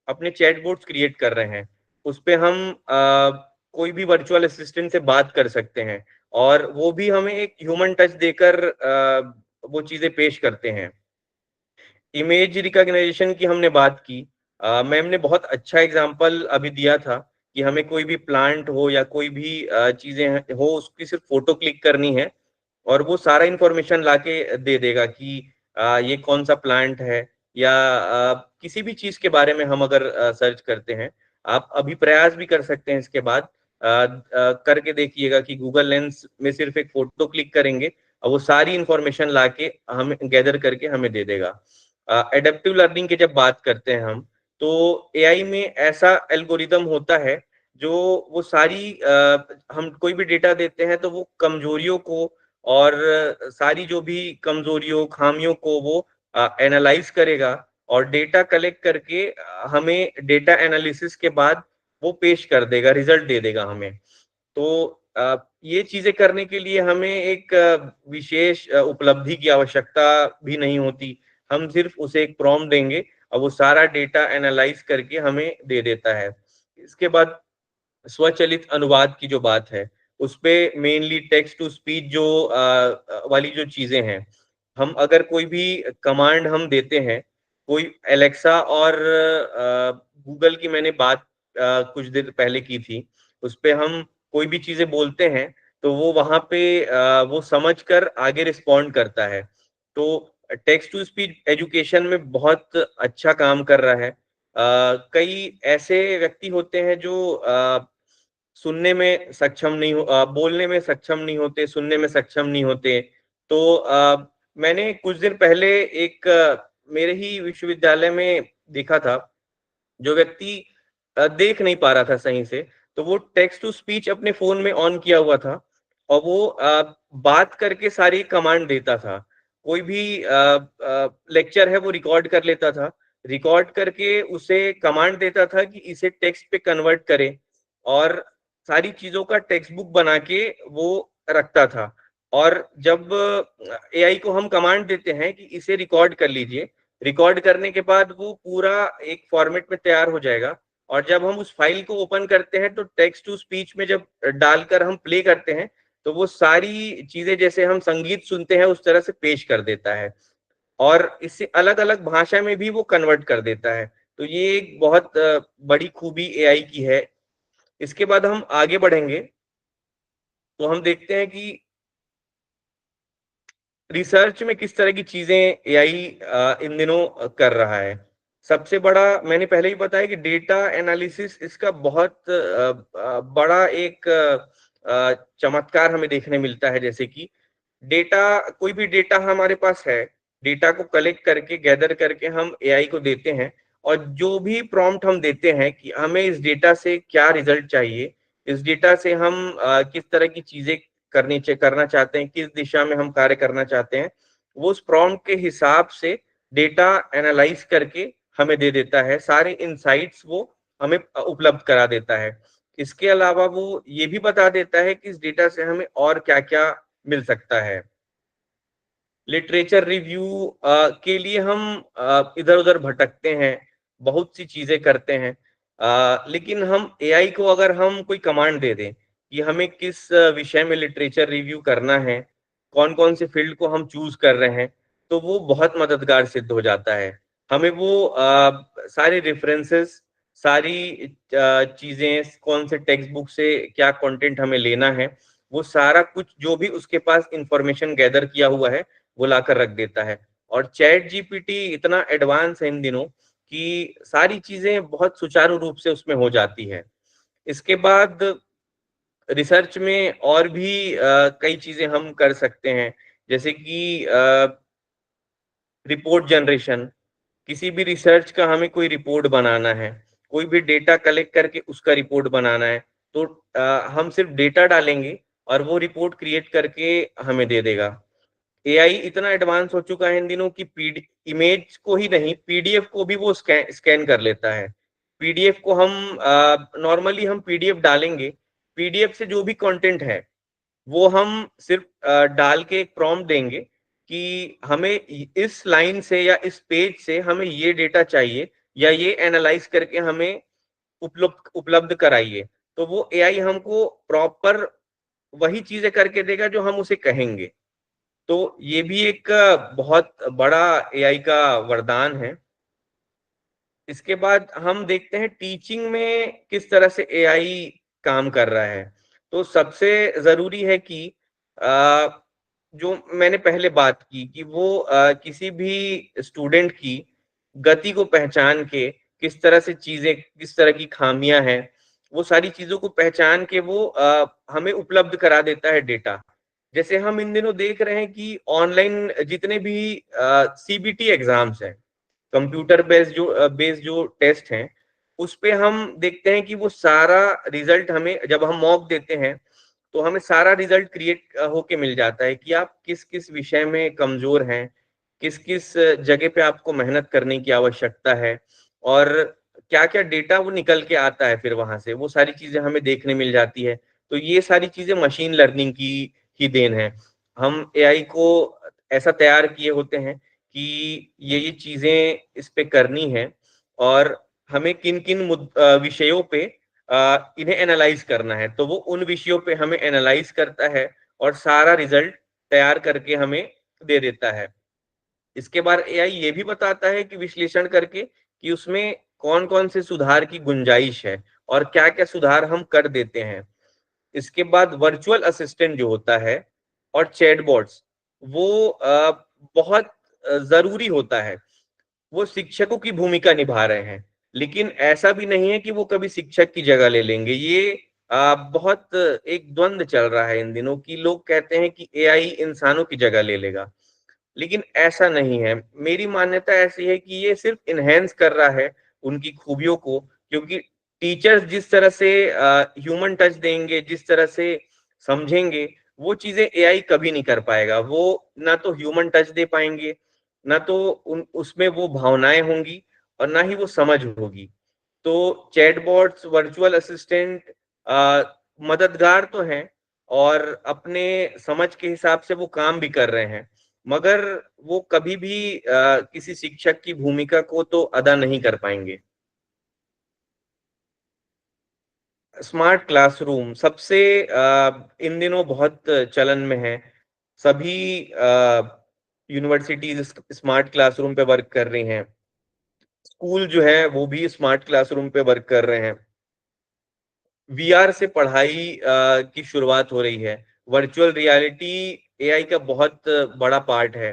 अपने चैटबॉट्स क्रिएट कर रहे हैं। उस पे हम कोई भी वर्चुअल असिस्टेंट से बात कर सकते हैं और वो भी हमें एक ह्यूमन टच देकर वो चीजें पेश करते हैं। इमेज रिकॉग्नाइजेशन की हमने बात की, मैम ने बहुत अच्छा एग्जांपल अभी दिया था कि हमें कोई भी प्लांट हो या कोई भी चीजें हो, उसकी सिर्फ फोटो क्लिक करनी है और वो सारा इंफॉर्मेशन लाके दे देगा कि ये कौन सा प्लांट है या किसी भी चीज के बारे में हम अगर सर्च करते हैं। आप अभी प्रयास भी कर सकते हैं इसके बाद करके देखिएगा कि गूगल लेंस में सिर्फ एक फोटो क्लिक करेंगे और वो सारी इंफॉर्मेशन लाके हमें गैदर करके हमें दे देगा। एडेप्टिव लर्निंग की जब बात करते हैं हम, तो एआई में ऐसा एल्गोरिदम होता है जो वो सारी हम कोई भी डेटा देते हैं तो वो कमजोरियों को और सारी जो भी कमजोरियों खामियों को वो एनालाइज करेगा और डेटा कलेक्ट करके हमें डेटा एनालिसिस के बाद वो पेश कर देगा, रिजल्ट दे देगा हमें। तो ये चीजें करने के लिए हमें एक विशेष उपलब्धि की आवश्यकता भी नहीं होती। हम सिर्फ उसे एक प्रॉम्प्ट देंगे और वो सारा डेटा एनालाइज करके हमें दे देता है। इसके बाद स्वचालित अनुवाद की जो बात है, उस पे मेनली टेक्स्ट टू स्पीच जो वाली जो चीजें हैं, हम अगर कोई भी कमांड हम देते हैं, कोई एलेक्सा और गूगल की मैंने बात कुछ देर पहले की थी, उस पे हम कोई भी चीजें बोलते हैं तो वो वहां पे वो समझकर आगे रिस्पॉन्ड करता है। तो टेक्स्ट टू स्पीच एजुकेशन में बहुत अच्छा काम कर रहा है। कई ऐसे व्यक्ति होते हैं जो सुनने में सक्षम नहीं बोलने में सक्षम नहीं होते, सुनने में सक्षम नहीं होते। तो मैंने कुछ दिन पहले एक मेरे ही विश्वविद्यालय में देखा था, जो व्यक्ति देख नहीं पा रहा था सही से, तो वो टेक्स्ट टू स्पीच अपने फोन में ऑन किया हुआ था और वो बात करके सारी कमांड देता था। कोई भी लेक्चर है वो रिकॉर्ड कर लेता था, रिकॉर्ड करके उसे कमांड देता था कि इसे टेक्स्ट पे कन्वर्ट करे और सारी चीजों का टेक्स्ट बुक बना के वो रखता था। और जब एआई को हम कमांड देते हैं कि इसे रिकॉर्ड कर लीजिए, रिकॉर्ड करने के बाद वो पूरा एक फॉर्मेट में तैयार हो जाएगा और जब हम उस फाइल को ओपन करते हैं तो टेक्स्ट टू स्पीच में जब डालकर हम प्ले करते हैं तो वो सारी चीजें जैसे हम संगीत सुनते हैं उस तरह से पेश कर देता है और इससे अलग अलग भाषा में भी वो कन्वर्ट कर देता है। तो ये एक बहुत बड़ी खूबी एआई की है। इसके बाद हम आगे बढ़ेंगे तो हम देखते हैं कि रिसर्च में किस तरह की चीजें एआई इन दिनों कर रहा है। सबसे बड़ा मैंने पहले ही बताया कि डेटा एनालिसिस इसका बहुत बड़ा एक चमत्कार हमें देखने मिलता है। जैसे कि डेटा, कोई भी डेटा हमारे पास है, डेटा को कलेक्ट करके गैदर करके हम एआई को देते हैं और जो भी प्रॉम्प्ट हम देते हैं कि हमें इस डेटा से क्या रिजल्ट चाहिए, इस डेटा से हम किस तरह की चीजें करना चाहते हैं, किस दिशा में हम कार्य करना चाहते हैं, वो उस प्रॉम्प्ट के हिसाब से डेटा एनालाइज करके हमें दे देता है, सारे इनसाइट्स वो हमें उपलब्ध करा देता है। इसके अलावा वो ये भी बता देता है कि इस डेटा से हमें और क्या क्या मिल सकता है। लिटरेचर रिव्यू के लिए हम इधर उधर भटकते हैं, बहुत सी चीजें करते हैं, लेकिन हम एआई को अगर हम कोई कमांड दे दें कि हमें किस विषय में लिटरेचर रिव्यू करना है, कौन कौन से फील्ड को हम चूज कर रहे हैं, तो वो बहुत मददगार सिद्ध हो जाता है। हमें वो सारे रेफरेंसेस, सारी चीजें, कौन से टेक्स्ट बुक से क्या कंटेंट हमें लेना है, वो सारा कुछ जो भी उसके पास इंफॉर्मेशन गैदर किया हुआ है वो लाकर रख देता है। और चैट जीपीटी इतना एडवांस है इन दिनों कि सारी चीजें बहुत सुचारू रूप से उसमें हो जाती है। इसके बाद रिसर्च में और भी कई चीजें हम कर सकते हैं, जैसे कि रिपोर्ट जनरेशन। किसी भी रिसर्च का हमें कोई रिपोर्ट बनाना है, कोई भी डेटा कलेक्ट करके उसका रिपोर्ट बनाना है, तो हम सिर्फ डेटा डालेंगे और वो रिपोर्ट क्रिएट करके हमें दे देगा। एआई इतना एडवांस हो चुका है इन दिनों कि इमेज को ही नहीं, पीडीएफ को भी वो स्कैन कर लेता है। पीडीएफ को हम नॉर्मली हम पीडीएफ डालेंगे, पीडीएफ से जो भी कंटेंट है वो हम सिर्फ डाल के एक प्रॉम्प्ट देंगे कि हमें इस लाइन से या इस पेज से हमें ये डेटा चाहिए या ये एनालाइज करके हमें उपलब्ध कराइए, तो वो एआई हमको प्रॉपर वही चीजें करके देगा जो हम उसे कहेंगे। तो ये भी एक बहुत बड़ा एआई का वरदान है। इसके बाद हम देखते हैं टीचिंग में किस तरह से एआई काम कर रहा है। तो सबसे जरूरी है कि जो मैंने पहले बात की कि वो किसी भी स्टूडेंट की गति को पहचान के किस तरह से चीजें, किस तरह की खामियां हैं, वो सारी चीजों को पहचान के वो हमें उपलब्ध करा देता है डेटा। जैसे हम इन दिनों देख रहे हैं कि ऑनलाइन जितने भी सीबीटी एग्जाम्स हैं, कंप्यूटर बेस्ड जो टेस्ट हैं, उस पे हम देखते हैं कि वो सारा रिजल्ट हमें जब हम मॉक देते हैं तो हमें सारा रिजल्ट क्रिएट होके मिल जाता है कि आप किस किस विषय में कमजोर हैं, किस किस जगह पे आपको मेहनत करने की आवश्यकता है, और क्या क्या डेटा वो निकल के आता है। फिर वहां से वो सारी चीजें हमें देखने मिल जाती है। तो ये सारी चीजें मशीन लर्निंग की ही देन है। हम एआई को ऐसा तैयार किए होते हैं कि ये चीजें इस पे करनी है और हमें किन किन विषयों पे इन्हें एनालाइज करना है, तो वो उन विषयों पे हमें एनालाइज करता है और सारा रिजल्ट तैयार करके हमें दे देता है। इसके बाद एआई ये भी बताता है कि विश्लेषण करके कि उसमें कौन कौन से सुधार की गुंजाइश है और क्या क्या सुधार हम कर देते हैं। इसके बाद वर्चुअल असिस्टेंट जो होता है और चैटबॉट्स, वो बहुत जरूरी होता है। वो शिक्षकों की भूमिका निभा रहे हैं, लेकिन ऐसा भी नहीं है कि वो कभी शिक्षक की जगह ले लेंगे। ये बहुत एक द्वंद चल रहा है इन दिनों कि लोग कहते हैं कि एआई इंसानों की जगह ले लेगा, लेकिन ऐसा नहीं है। मेरी मान्यता ऐसी है कि ये सिर्फ इनहेंस कर रहा है उनकी खूबियों को, क्योंकि टीचर्स जिस तरह से ह्यूमन टच देंगे, जिस तरह से समझेंगे, वो चीजें एआई कभी नहीं कर पाएगा। वो ना तो ह्यूमन टच दे पाएंगे, ना तो उसमें वो भावनाएं होंगी, और ना ही वो समझ होगी। तो चैटबॉट्स, वर्चुअल असिस्टेंट मददगार तो हैं और अपने समझ के हिसाब से वो काम भी कर रहे हैं, मगर वो कभी भी किसी शिक्षक की भूमिका को तो अदा नहीं कर पाएंगे। स्मार्ट क्लासरूम सबसे इन दिनों बहुत चलन में है। सभी यूनिवर्सिटीज स्मार्ट क्लासरूम पे वर्क कर रही हैं, स्कूल जो है वो भी स्मार्ट क्लासरूम पे वर्क कर रहे हैं। वीआर से पढ़ाई की शुरुआत हो रही है। वर्चुअल रियलिटी एआई का बहुत बड़ा पार्ट है।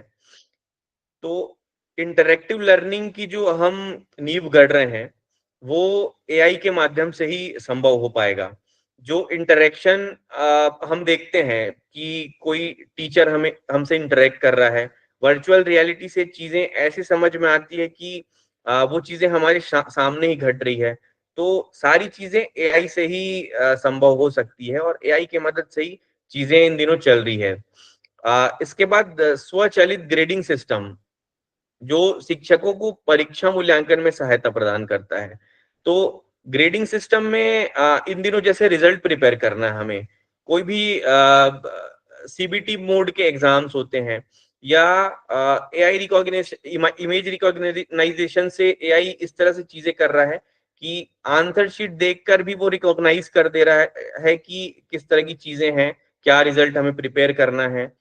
तो इंटरेक्टिव लर्निंग की जो हम नींव गढ़ रहे हैं, वो एआई के माध्यम से ही संभव हो पाएगा। जो इंटरेक्शन हम देखते हैं कि कोई टीचर हमसे इंटरेक्ट कर रहा है, वर्चुअल रियलिटी से चीजें ऐसी समझ में आती है कि वो चीजें हमारे सामने ही घट रही है। तो सारी चीजें एआई से ही संभव हो सकती है और एआई की मदद से ही चीजें इन दिनों चल रही है। इसके बाद स्वचालित ग्रेडिंग सिस्टम जो शिक्षकों को परीक्षा मूल्यांकन में सहायता प्रदान करता है। तो ग्रेडिंग सिस्टम में इन दिनों जैसे रिजल्ट प्रिपेयर करना है हमें, कोई भी सीबीटी मोड के एग्जाम्स होते हैं, या एआई रिकॉग्निशन, इमेज रिकॉग्नाइजेशन से एआई इस तरह से चीजें कर रहा है कि आंसर शीट देखकर भी वो रिकॉग्नाइज कर दे रहा है कि किस तरह की चीजें हैं, क्या रिजल्ट हमें प्रिपेयर करना है।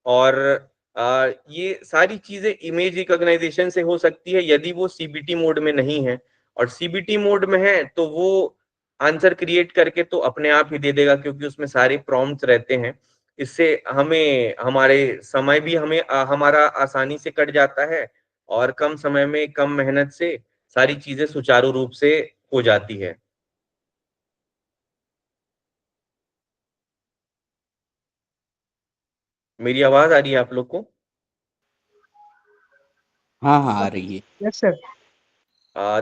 और ये सारी चीजें इमेज रिकॉग्नाइजेशन से हो सकती है यदि वो सीबीटी मोड में नहीं है, और सीबीटी मोड में है तो वो आंसर क्रिएट करके तो अपने आप ही दे देगा, क्योंकि उसमें सारे प्रॉम्प्ट्स रहते हैं। इससे हमें हमारे समय भी हमारा आसानी से कट जाता है, और कम समय में कम मेहनत से सारी चीजें सुचारू रूप से हो जाती है। मेरी आवाज आ रही है आप लोग को? हाँ हाँ आ रही है। Yes sir.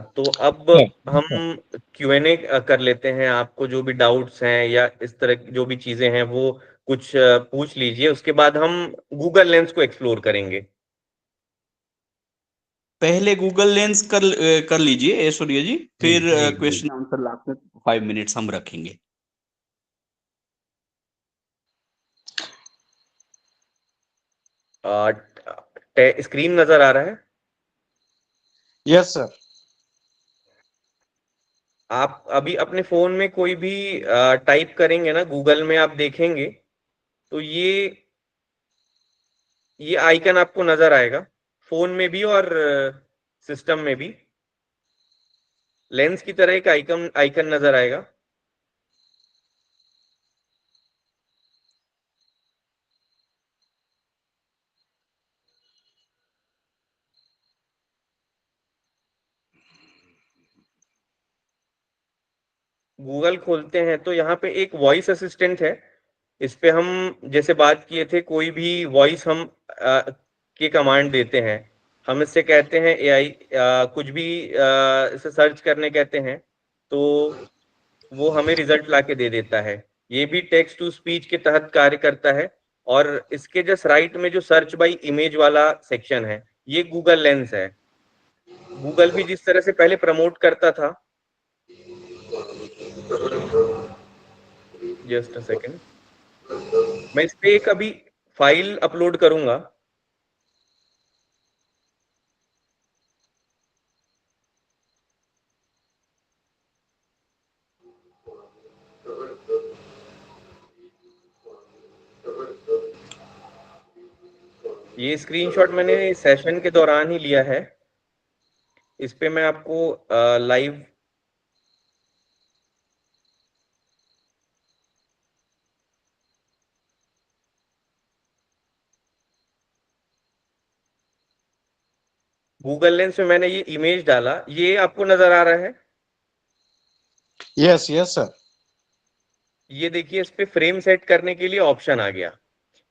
तो अब हम Q&A कर लेते हैं। आपको जो भी डाउट्स हैं या इस तरह की जो भी चीजें हैं वो कुछ पूछ लीजिए, उसके बाद हम गूगल लेंस को एक्सप्लोर करेंगे। पहले गूगल लेंस कर लीजिए ऐश्वर्या जी, फिर जी। क्वेश्चन आंसर लास्ट में 5 मिनट्स हम रखेंगे। स्क्रीन नजर आ रहा है? Yes, sir. आप अभी अपने फोन में कोई भी टाइप करेंगे ना, गूगल में आप देखेंगे तो ये आइकन आपको नजर आएगा, फोन में भी और सिस्टम में भी लेंस की तरह एक आइकन आइकन नजर आएगा। गूगल खोलते हैं तो यहाँ पे एक वॉइस असिस्टेंट है, इस पे हम जैसे बात किए थे, कोई भी वॉइस हम के कमांड देते हैं, हम इससे कहते हैं एआई कुछ भी इसे सर्च करने कहते हैं तो वो हमें रिजल्ट ला के दे देता है। ये भी टेक्स्ट टू स्पीच के तहत कार्य करता है। और इसके जस्ट राइट में जो सर्च बाई इमेज वाला सेक्शन है, ये गूगल लेंस है। गूगल भी जिस तरह से पहले प्रमोट करता था, जस्ट अ सेकेंड, मैं इस पे एक अभी फाइल अपलोड करूंगा। ये स्क्रीनशॉट मैंने सेशन के दौरान ही लिया है, इस पे मैं आपको लाइव गूगल लेंस में मैंने ये इमेज डाला, ये आपको नजर आ रहा है? Yes, yes, sir. ये देखिए, इस पे फ्रेम सेट करने के लिए ऑप्शन आ गया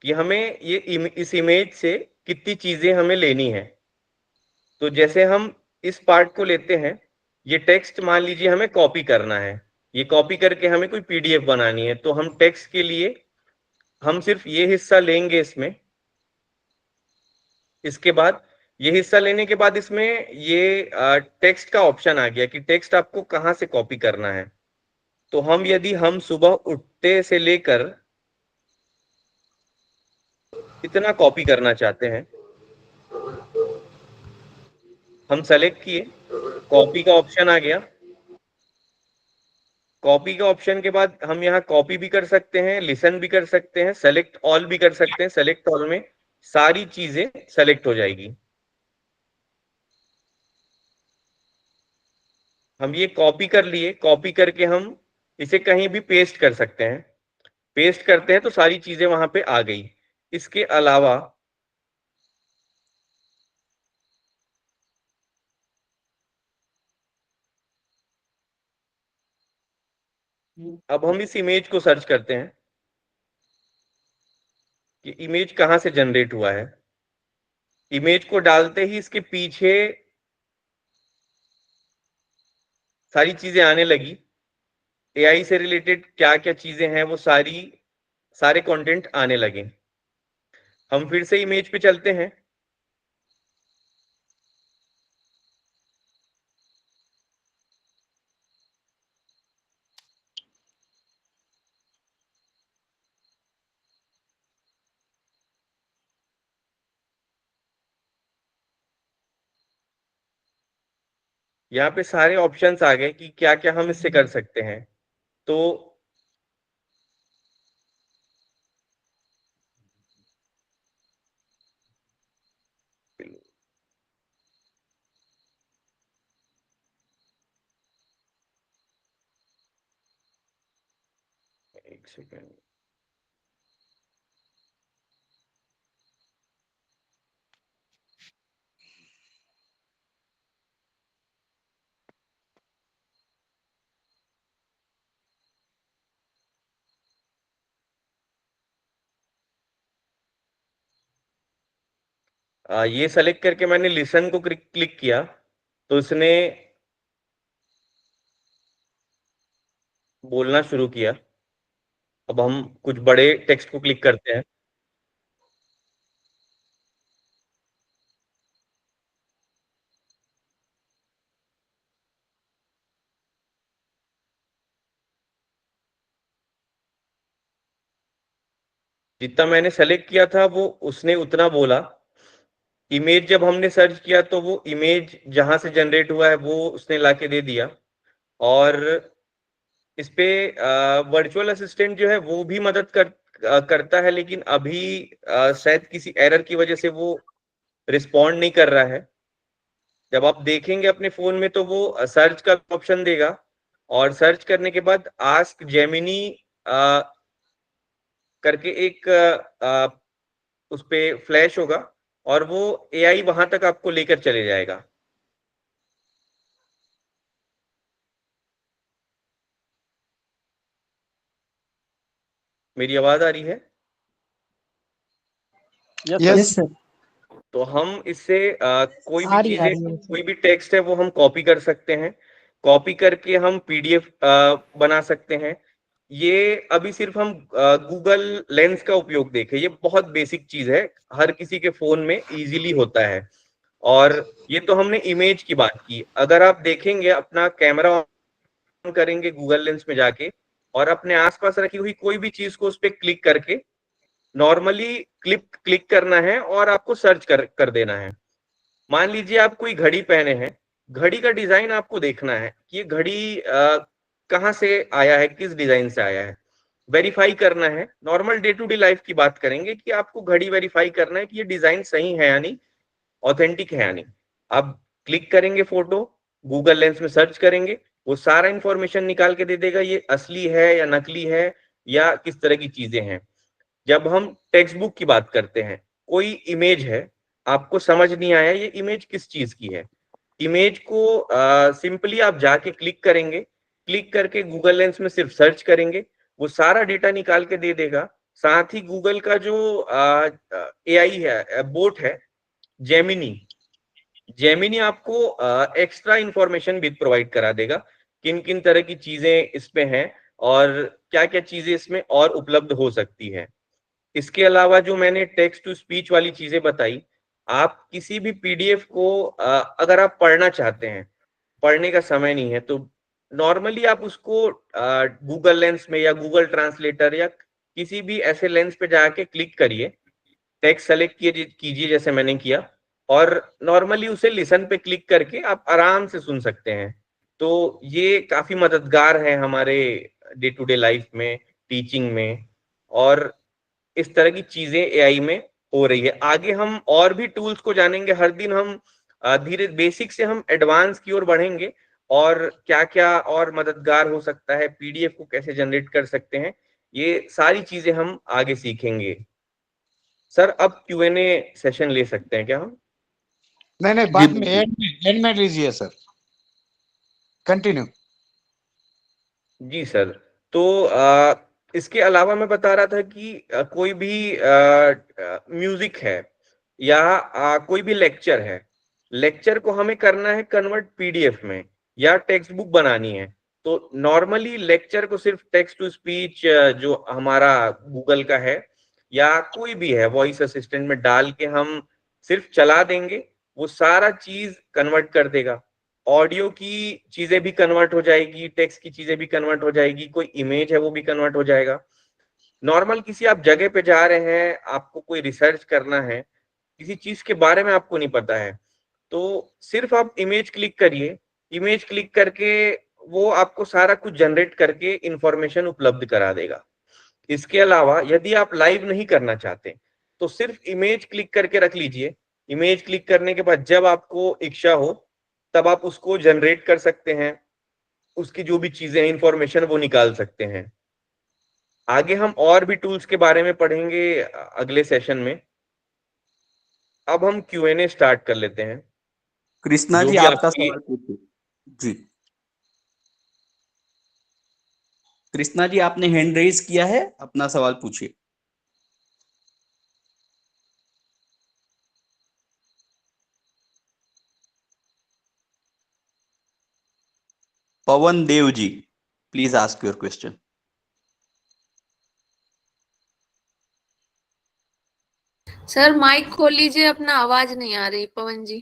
कि हमें इस इमेज से कितनी चीजें हमें लेनी है। तो जैसे हम इस पार्ट को लेते हैं, ये टेक्स्ट मान लीजिए हमें कॉपी करना है, ये कॉपी करके हमें कोई पीडीएफ बनानी है, तो हम टेक्स्ट के लिए हम सिर्फ ये हिस्सा लेंगे इसमें। इसके बाद ये हिस्सा लेने के बाद इसमें ये टेक्स्ट का ऑप्शन आ गया कि टेक्स्ट आपको कहाँ से कॉपी करना है। तो हम सुबह उठते से लेकर इतना कॉपी करना चाहते हैं, हम सेलेक्ट किए, कॉपी का ऑप्शन आ गया। कॉपी के ऑप्शन के बाद हम यहाँ कॉपी भी कर सकते हैं, लिसन भी कर सकते हैं, सेलेक्ट ऑल भी कर सकते हैं। सेलेक्ट ऑल में सारी चीजें सेलेक्ट हो जाएगी। हम ये कॉपी कर लिए, कॉपी करके हम इसे कहीं भी पेस्ट कर सकते हैं। पेस्ट करते हैं तो सारी चीजें वहां पे आ गई। इसके अलावा अब हम इस इमेज को सर्च करते हैं कि इमेज कहाँ से जनरेट हुआ है। इमेज को डालते ही इसके पीछे सारी चीजें आने लगी। एआई से रिलेटेड क्या क्या चीजें हैं वो सारे कंटेंट आने लगे। हम फिर से इमेज पे चलते हैं। यहाँ पे सारे ऑप्शंस आ गए कि क्या क्या हम इससे कर सकते हैं। तो एक सेकेंड, ये सेलेक्ट करके मैंने लिसन को क्लिक किया तो इसने बोलना शुरू किया। अब हम कुछ बड़े टेक्स्ट को क्लिक करते हैं। जितना मैंने सेलेक्ट किया था वो उसने उतना बोला। इमेज जब हमने सर्च किया तो वो इमेज जहां से जनरेट हुआ है वो उसने लाके दे दिया। और इस पे वर्चुअल असिस्टेंट जो है वो भी मदद करता है, लेकिन अभी शायद किसी एरर की वजह से वो रिस्पॉन्ड नहीं कर रहा है। जब आप देखेंगे अपने फोन में तो वो सर्च का ऑप्शन देगा, और सर्च करने के बाद आस्क जेमिनी करके एक उस पे फ्लैश होगा, और वो एआई वहां तक आपको लेकर चले जाएगा। मेरी आवाज आ रही है? Yes Yes. यस सर तो हम इससे कोई भी आ रही चीजें, है कोई भी टेक्स्ट है वो हम कॉपी कर सकते हैं। कॉपी करके हम पीडीएफ बना सकते हैं। ये अभी सिर्फ हम गूगल लेंस का उपयोग देखें, ये बहुत बेसिक चीज है, हर किसी के फोन में इजीली होता है। और ये तो हमने इमेज की बात की। अगर आप देखेंगे, अपना कैमरा ऑन करेंगे गूगल लेंस में जाके, और अपने आसपास रखी हुई कोई भी चीज को उस पर क्लिक करके नॉर्मली क्लिक करना है और आपको सर्च कर देना है। मान लीजिए आप कोई घड़ी पहने हैं, घड़ी का डिजाइन आपको देखना है कि ये घड़ी कहाँ से आया है, किस डिजाइन से आया है, वेरीफाई करना है। Normal day to day life की बात करेंगे कि आपको घड़ी वेरीफाई करना है कि ये डिजाइन सही है या नहीं, ऑथेंटिक है या नहीं। आप क्लिक करेंगे फोटो, गूगल लेंस में सर्च करेंगे, वो सारा इंफॉर्मेशन निकाल के दे देगा ये असली है या नकली है या किस तरह की चीजें हैं। जब हम टेक्स्ट बुक की बात करते हैं, कोई इमेज है, आपको समझ नहीं आया ये इमेज किस चीज की है, इमेज को सिंपली आप जाके क्लिक करेंगे, क्लिक करके गूगल लेंस में सिर्फ सर्च करेंगे, वो सारा डेटा निकाल के दे देगा। साथ ही गूगल का जो एआई है, बोट है, जेमिनी, जेमिनी आपको एक्स्ट्रा इंफॉर्मेशन भी प्रोवाइड करा देगा, किन किन तरह की चीजें इसमें हैं और क्या क्या चीजें इसमें और उपलब्ध हो सकती है। इसके अलावा जो मैंने टेक्स्ट टू स्पीच वाली चीजें बताई, आप किसी भी पीडीएफ को अगर आप पढ़ना चाहते हैं, पढ़ने का समय नहीं है, तो नॉर्मली आप उसको गूगल लेंस में या गूगल ट्रांसलेटर या किसी भी ऐसे लेंस पे जाके क्लिक करिए, टेक्स्ट सेलेक्ट कीजिए जैसे मैंने किया, और नॉर्मली उसे लिसन पे क्लिक करके आप आराम से सुन सकते हैं। तो ये काफी मददगार है हमारे डे टू डे लाइफ में, टीचिंग में, और इस तरह की चीजें एआई में हो रही है। आगे हम और भी टूल्स को जानेंगे, हर दिन हम धीरे बेसिक से हम एडवांस की ओर बढ़ेंगे, और क्या क्या और मददगार हो सकता है, पीडीएफ को कैसे जनरेट कर सकते हैं, ये सारी चीजें हम आगे सीखेंगे। सर अब क्यूएनए सेशन ले सकते हैं क्या हम? नहीं नहीं, बाद में एंड में लीजिए सर, कंटिन्यू। जी सर। तो इसके अलावा मैं बता रहा था कि कोई भी म्यूजिक है या कोई भी लेक्चर है, लेक्चर को हमें करना है कन्वर्ट पीडीएफ में या टेक्स्ट बुक बनानी है। तो नॉर्मली लेक्चर को सिर्फ टेक्स्ट टू स्पीच जो हमारा गूगल का है या कोई भी है वॉइस असिस्टेंट में डाल के हम सिर्फ चला देंगे, वो सारा चीज कन्वर्ट कर देगा। ऑडियो की चीजें भी कन्वर्ट हो जाएगी, टेक्स्ट की चीजें भी कन्वर्ट हो जाएगी, कोई इमेज है वो भी कन्वर्ट हो जाएगा। नॉर्मल किसी आप जगह पे जा रहे हैं, आपको कोई रिसर्च करना है, किसी चीज के बारे में आपको नहीं पता है, तो सिर्फ आप इमेज क्लिक करिए, इमेज क्लिक करके वो आपको सारा कुछ जनरेट करके इंफॉर्मेशन उपलब्ध करा देगा। इसके अलावा यदि आप लाइव नहीं करना चाहते तो सिर्फ इमेज क्लिक करके रख लीजिए। इमेज क्लिक करने के बाद जब आपको इच्छा हो तब आप उसको जनरेट कर सकते हैं, उसकी जो भी चीजें हैं, इंफॉर्मेशन वो निकाल सकते हैं। आगे हम और भी टूल्स के बारे में पढ़ेंगे अगले सेशन में। अब हम क्यूएनए स्टार्ट कर लेते हैं। कृष्णा जो जी भी आपका आपकी सवाल पूछिए। जी कृष्णा जी, आपने हैंड रेज किया है, अपना सवाल पूछिए। Pawan Dev ji, please ask your question. Sir mike खोल लीजिए, अपना आवाज नहीं आ रही पवन जी।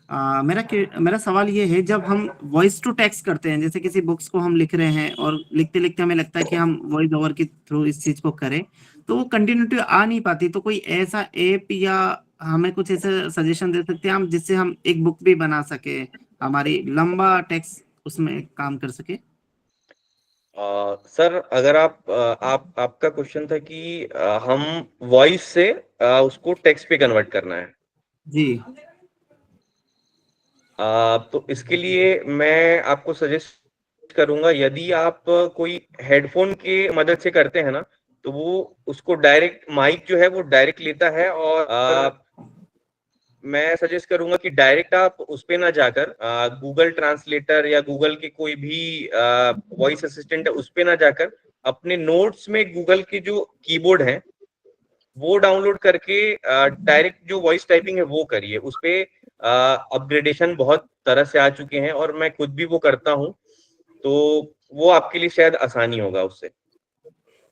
मेरा सवाल ये है, जब हम वॉइस टू टेक्स्ट करते हैं, जैसे किसी बुक्स को हम लिख रहे हैं और लिखते लिखते हमें लगता है कि हम वॉइस ओवर के थ्रू इस चीज को करें, तो वो कंटिन्यूटी आ नहीं पाती, तो कोई ऐसा ऐप या हमें कुछ ऐसा सजेशन दे सकते हैं हम, जिससे हम एक बुक भी बना सके, हमारी लंबा टेक्स्ट उसमें काम कर सके? सर अगर आपका क्वेश्चन था कि हम वॉइस से उसको टेक्स्ट पे कन्वर्ट करना है जी। तो इसके लिए मैं आपको सजेस्ट करूंगा, यदि आप कोई हेडफोन के मदद से करते हैं ना, तो वो उसको डायरेक्ट माइक जो है वो डायरेक्ट लेता है, और मैं सजेस्ट करूंगा कि डायरेक्ट आप उस पे ना जाकर गूगल ट्रांसलेटर या गूगल के कोई भी वॉइस असिस्टेंट है उस पे ना जाकर अपने नोट्स में गूगल के जो कीबोर्ड है वो डाउनलोड करके डायरेक्ट जो वॉइस टाइपिंग है वो करिए। उस पे अपग्रेडेशन बहुत तरह से आ चुके हैं और मैं खुद भी वो करता हूँ, तो वो आपके लिए शायद आसानी होगा उससे।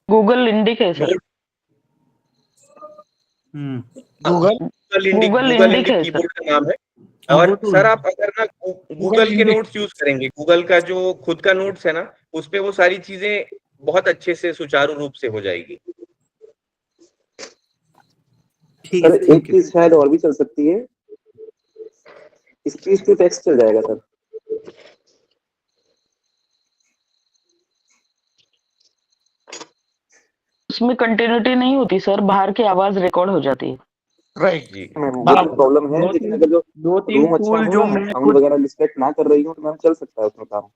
गूगल लिंडिक है सर। गूगल लिंडिक कीबोर्ड का नाम है। और सर आप अगर ना गूगल के नोट्स यूज करेंगे, गूगल का जो खुद का नोट्स है ना, उस पे वो सारी चीजें बहुत अच्छे से सुचारू रूप से हो जाएगी। सर एक चीज शायद और भी चल सकती है, स्पीच टू टेक्स्ट चल जाएगा सर। उसमें कंटिन्यूटी नहीं होती सर, बाहर की आवाज रिकॉर्ड हो जाती है। राइट जी। प्रॉब्लम है, लेकिन अगर जो दो तीन रूम अच्छा टूल हो जो ना, मैं साउंड वगैरह डिस्ट्रैक्ट ना कर रही हो, तो मैम चल सकता है उसमें काम।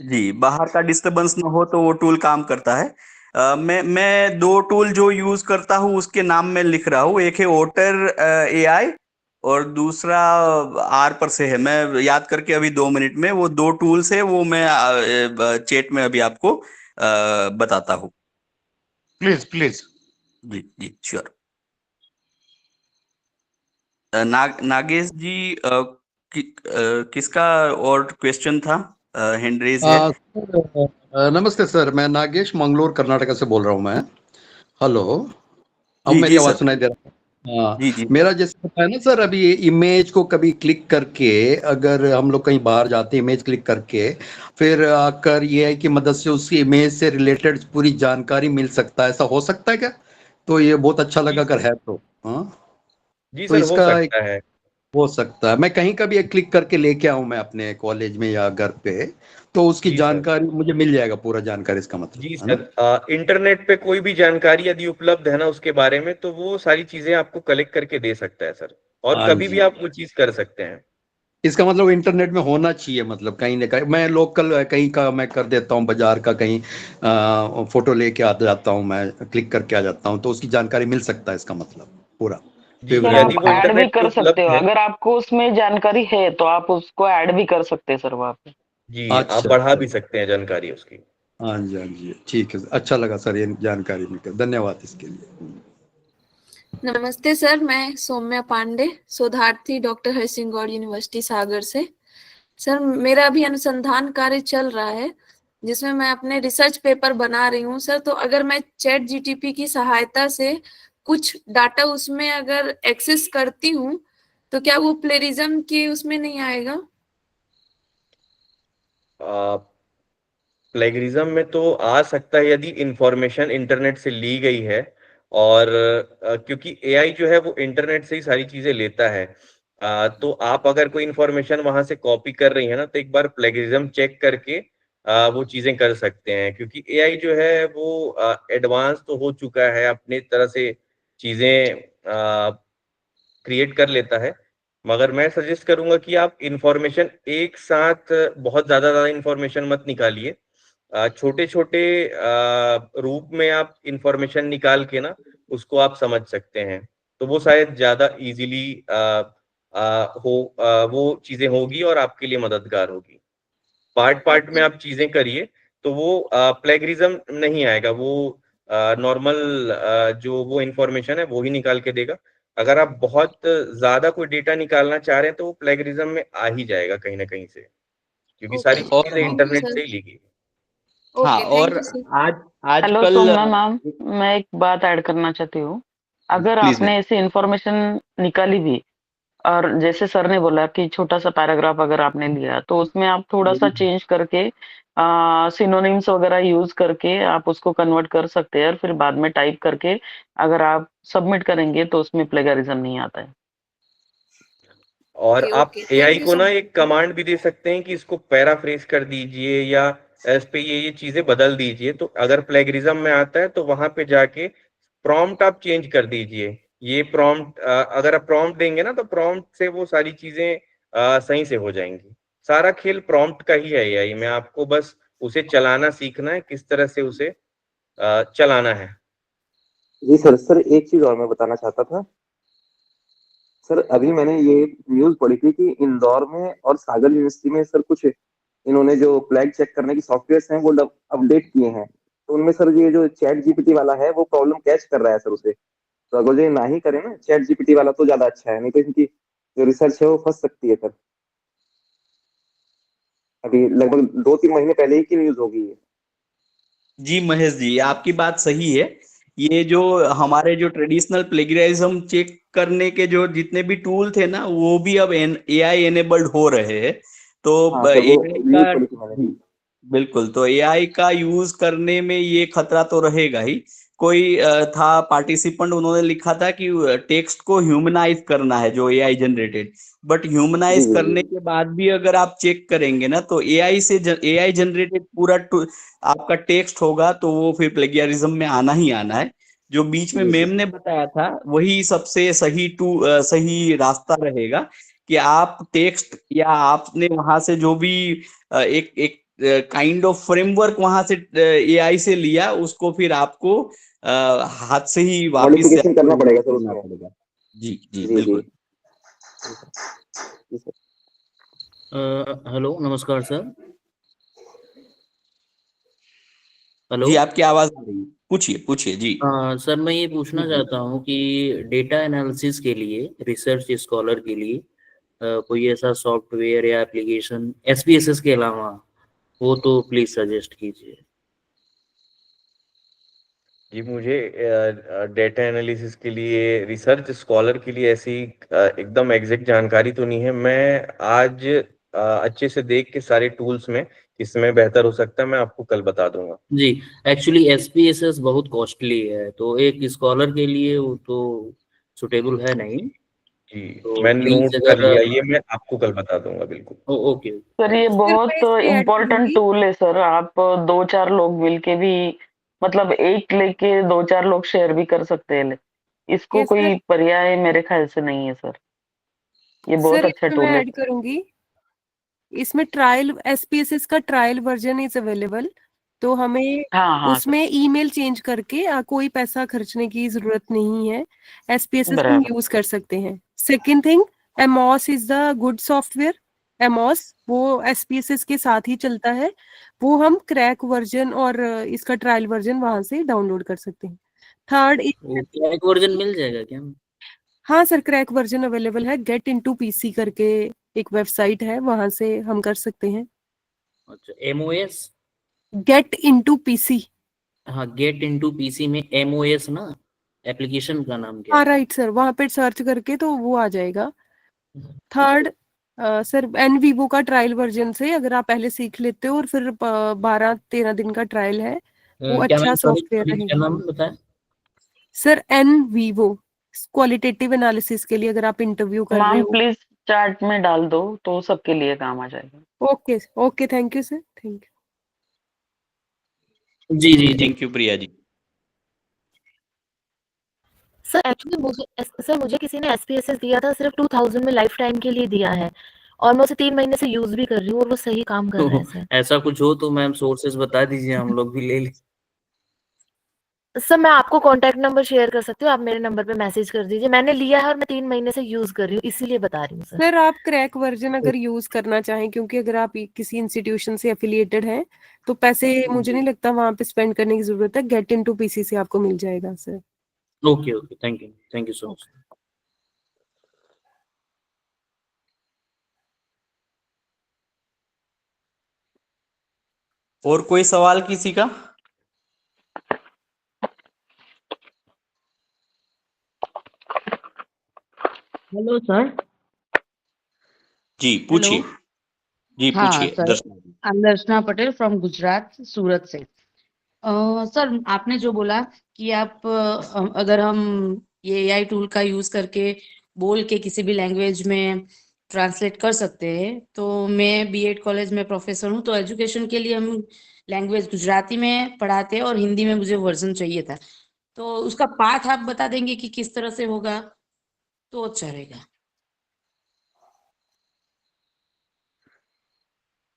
जी, बाहर का डिस्टरबेंस ना हो तो वो टूल काम करता है। मैं दो टूल जो यूज करता हूँ उसके नाम मैं लिख रहा हूँ। एक है ओटर एआई और दूसरा आर पर से है। मैं याद करके अभी 2 मिनट में वो दो टूल्स है, वो मैं चैट में अभी आपको बताता हूँ। Please please. जी जी श्योर। नागेश जी किसका और क्वेश्चन था? हैंड रेज है। नमस्ते सर, मैं नागेश मंगलोर कर्नाटका से बोल रहा हूँ मैं। हेलो, अब जी मेरी जी आवाज सर। सुनाई दे रहा है? हाँ, जी जी मेरा जैसे होता है ना सर, अभी इमेज को कभी क्लिक करके, अगर हम लोग कहीं बाहर जाते हैं, इमेज क्लिक करके फिर आकर एआई की मदद से उसी इमेज से रिलेटेड पूरी जानकारी मिल सकता है, ऐसा हो सकता है क्या? तो ये बहुत अच्छा लगा अगर है तो। हाँ, जी तो सर, हो इसका सकता है। हो सकता है मैं कहीं का भी एक क्लिक करके लेके आऊं मैं अपने कॉलेज में या घर पे, तो उसकी जी सर। जानकारी मुझे मिल जाएगा, पूरा जानकारी, इसका मतलब जी है ना? सर, इंटरनेट पे कोई भी जानकारी यदि उपलब्ध है ना उसके बारे में, तो वो सारी चीजें आपको कलेक्ट करके दे सकता है सर, और हाँ कभी भी जी, आप वो चीज कर सकते हैं। इसका मतलब इंटरनेट में होना चाहिए, मतलब कहीं ना कहीं मैं लोकल कहीं का मैं कर देता हूँ, बाजार का कहीं फोटो लेके आ जाता हूँ, मैं क्लिक करके आ जाता हूँ, तो उसकी जानकारी मिल सकता है, इसका मतलब पूरा जी, सर यदि आप वो ऐड भी इंटरनेट पे कर सकते हो, उपलब्ध है। अगर आपको उसमें जानकारी है तो आप उसको ऐड भी कर सकते हैं सर वहाँ पे। जी, आप अच्छा बढ़ा अच्छा, भी सकते हैं जानकारी उसकी। हाँ जी हाँ जी, ठीक है, अच्छा लगा सर ये जानकारी मिलकर, धन्यवाद इसके लिए। नमस्ते सर, मैं सौम्या पांडे, शोधार्थी डॉक्टर हरिसिंह गौड़ यूनिवर्सिटी सागर से। सर मेरा अभी अनुसंधान कार्य चल रहा है जिसमें मैं अपने रिसर्च पेपर बना रही हूँ सर। तो अगर मैं चैट जीटीपी की सहायता से कुछ डाटा उसमें अगर एक्सेस करती हूँ तो क्या वो प्लेरिज्म के उसमें नहीं आएगा? प्लेगरिज्म में तो आ सकता है यदि इंफॉर्मेशन इंटरनेट से ली गई है, और क्योंकि एआई जो है वो इंटरनेट से ही सारी चीजें लेता है। तो आप अगर कोई इंफॉर्मेशन वहां से कॉपी कर रही है ना, तो एक बार प्लेगरिज्म चेक करके वो चीजें कर सकते हैं, क्योंकि एआई जो है वो एडवांस तो हो चुका है, अपने तरह से चीजें क्रिएट कर लेता है। मगर मैं सजेस्ट करूंगा कि आप इंफॉर्मेशन एक साथ बहुत ज्यादा इंफॉर्मेशन मत निकालिए। छोटे छोटे रूप में आप इंफॉर्मेशन निकाल के ना उसको आप समझ सकते हैं, तो वो शायद ज्यादा इजीली वो चीजें होगी और आपके लिए मददगार होगी। पार्ट पार्ट में आप चीजें करिए तो वो प्लेगरिज्म नहीं आएगा, वो नॉर्मल जो वो इंफॉर्मेशन है वो ही निकाल के देगा। अगर आप बहुत ज्यादा कोई डेटा निकालना चाह रहे हैं तो वो प्लेगरिज्म में आ ही जाएगा कहीं ना कहीं से, क्योंकि सारी ओके, चीजें थैंक यू इंटरनेट सर। से ही ली गई। हाँ, ओके, और थैंक यू सर। हेलो आजकल सौम्या मैम, मैं एक बात ऐड करना चाहती हूँ। अगर प्लीज आपने ऐसी इंफॉर्मेशन निकाली भी, और जैसे सर ने बोला कि छोटा सा पैराग्राफ अगर आपने लिया तो उसमें आप थोड़ा सा चेंज करके सिनोनिम्स वगैरह यूज करके आप उसको कन्वर्ट कर सकते हैं, और फिर बाद में टाइप करके अगर आप सबमिट करेंगे तो उसमें प्लेगरिज्म नहीं आता है। और ओके आप ओके, एआई थैंक यू को सो ना मच। एक कमांड भी दे सकते हैं कि इसको पैराफ्रेज कर दीजिए या इस पे ये चीजें बदल दीजिए। तो अगर प्लेगरिज्म में आता है तो वहां पे जाके प्रॉम्प्ट आप चेंज कर दीजिए। ये प्रॉम्प्ट अगर आप प्रॉम्प्ट देंगे ना तो प्रॉम्प्ट से वो सारी चीजें सही से हो जाएंगी। सारा खेल प्रॉम्प्ट का ही है एआई में, आपको बस उसे चलाना सीखना है, किस तरह से उसे चलाना है। जी सर। सर एक चीज और मैं बताना चाहता था। सर अभी मैंने ये न्यूज पढ़ी थी कि इंदौर में और सागर यूनिवर्सिटी में सर कुछ इन्होंने जो फ्लैग चेक करने की सॉफ्टवेयर हैं वो अपडेट किए हैं। तो उनमें सर ये जो चैट जीपीटी वाला है वो प्रॉब्लम कैच कर रहा है सर उसे। तो अगर ये ना ही करें ना चैट जीपीटी वाला तो ज्यादा अच्छा है, नहीं तो इनकी जो रिसर्च है वो फंस सकती है सर। अभी लगभग 2-3 महीने पहले ही की न्यूज होगी ये। जी महेश जी, आपकी बात सही है। ये जो हमारे जो ट्रेडिशनल प्लेगरिज्म चेक करने के जो जितने भी टूल थे ना, वो भी अब एआई एनेबल्ड हो रहे हैं। तो हाँ सर वो एआई न्यूज का, पढ़ी थी मैंने। जी बिल्कुल, तो एआई का यूज करने में ये खतरा तो रहेगा ही। कोई था पार्टिसिपेंट, उन्होंने लिखा था कि टेक्स्ट को ह्यूमनाइज करना है जो एआई जनरेटेड। बट जी ह्यूमनाइज जी जी। करने के बाद भी अगर आप चेक करेंगे ना, तो एआई जनरेटेड पूरा आपका टेक्स्ट होगा तो वो फिर प्लेगियरिज्म में आना ही आना है। जो बीच में जी जी मेम जी। ने बताया था वही सबसे सही रास्ता रहेगा, कि आप टेक्स्ट या आपने वहां से जो भी एक एक काइंड ऑफ फ्रेमवर्क वहां से एआई से लिया, उसको फिर आपको हाथ से ही वापिस से मॉडिफिकेशन आपको करना पड़ेगा सर करना उसमें। पड़ेगा। जी जी जी जी। बिल्कुल। जी सर। हेलो, नमस्कार सर। हेलो। जी आपकी आवाज आ रही है, पूछिए पूछिए जी। सर मैं ये पूछना चाहता हूँ कि डेटा एनालिसिस के लिए, रिसर्च स्कॉलर के लिए कोई ऐसा सॉफ्टवेयर या एप्लीकेशन एसपीएसएस के अलावा हो तो प्लीज सजेस्ट कीजिए। जी मुझे डेटा एनालिसिस के लिए, रिसर्च स्कॉलर के लिए ऐसी एकदम एग्जैक्ट जानकारी तो नहीं है। मैं आज अच्छे से देख के सारे टूल्स में किसमें बेहतर हो सकता है मैं आपको कल बता दूंगा। जी, एक्चुअली एसपीएसएस बहुत कॉस्टली है, तो एक स्कॉलर के लिए वो तो सुटेबल है नहीं। जी तो मैं प्लीज नोट कर अगर लिया, ये मैं आपको कल बता दूंगा बिल्कुल। ओके, सर ये थैंक्स। सर मैं बहुत इसमें ऐड इम्पोर्टेंट करूंगी। टूल है सर। आप 2-4 लोग मिलके भी, मतलब एक लेके 2-4 लोग शेयर भी कर सकते हैं। इसको यस सर। कोई पर्याय मेरे ख्याल से नहीं है सर। ये बहुत सर अच्छा इसमें मैं टूल है ऐड सर। करूंगी। इसमें ट्रायल एसपीएसएस का ट्रायल वर्जन इज अवेलेबल। तो हमें हाँ हाँ सर, उसमें ईमेल चेंज करके कोई पैसा खर्चने की जरूरत नहीं है। एसपीएसएस हम बराबर। यूज कर सकते हैं। Second thing, AMOS is the good software. AMOS वो एसपीएसएस के साथ ही चलता है। वो हम क्रैक वर्जन और इसका ट्रायल वर्जन वहां से डाउनलोड कर सकते हैं। थर्ड, वो क्रैक वर्जन मिल जाएगा क्या? हाँ सर क्रैक वर्जन अवेलेबल है। गेट इनटू पीसी करके एक वेबसाइट है, वहां से हम कर सकते हैं। अच्छा, एमओएस। Get into PC. हाँ, गेट इनटू पीसी में एमओएस ना, एप्लीकेशन का नाम क्या हाँ है? राइट सर, वहां पे सर्च करके तो वो आ जाएगा। थर्ड सर, एन वीवो का ट्रायल वर्जन से अगर आप पहले सीख लेते हो और फिर 12-13 दिन का ट्रायल है, वो क्या अच्छा मैम, सॉरी सॉफ्टवेयर सॉरी, क्या रहेगा। नाम बताया? Sir NVivo qualitative analysis के लिए अगर आप इंटरव्यू कर रहे मैम हो। प्लीज चैट में डाल दो तो सबके लिए काम आ जाएगा। Okay okay, thank you sir, thank you. जी जी जी। Thank you Priya ji. Sir actually मुझे किसी ने एसपीएसएस दिया था, सिर्फ 2000 में लाइफ टाइम के लिए दिया है, और मैं उसे 3 महीने से यूज भी कर रही हूँ और वो सही काम कर रहा है सर। ऐसा कुछ हो तो मैम सोर्सेज बता दीजिए, हम लोग भी ले लें। सर मैं आपको कॉन्टैक्ट नंबर शेयर कर सकती हूँ, आप मेरे नंबर पे मैसेज कर दीजिए। मैंने लिया है और मैं 3 महीने से यूज कर रही हूँ, इसीलिए बता रही हूँ सर। सर आप क्रैक वर्जन अगर यूज करना चाहें, क्योंकि अगर आप किसी इंस्टीट्यूशन से एफिलिएटेड हैं तो पैसे मुझे नहीं लगता वहां पे स्पेंड करने की जरूरत है। गेट इनटू पीसी से आपको मिल जाएगा sir. Okay okay, thank you so much. और कोई सवाल किसी का? Hello sir. जी पूछिए। जी हाँ पूछिए sir, Darshana ji. I'm Darshana Patel from Gujarat, Surat से। सर आपने जो बोला कि आप अगर हम ये एआई टूल का यूज करके बोल के किसी भी लैंग्वेज में ट्रांसलेट कर सकते हैं, तो मैं बीएड कॉलेज में प्रोफेसर हूँ, तो एजुकेशन के लिए हम लैंग्वेज गुजराती में पढ़ाते हैं और हिंदी में मुझे वर्जन चाहिए था, तो उसका पाथ आप बता देंगे कि किस तरह से होगा तो अच्छा रहेगा।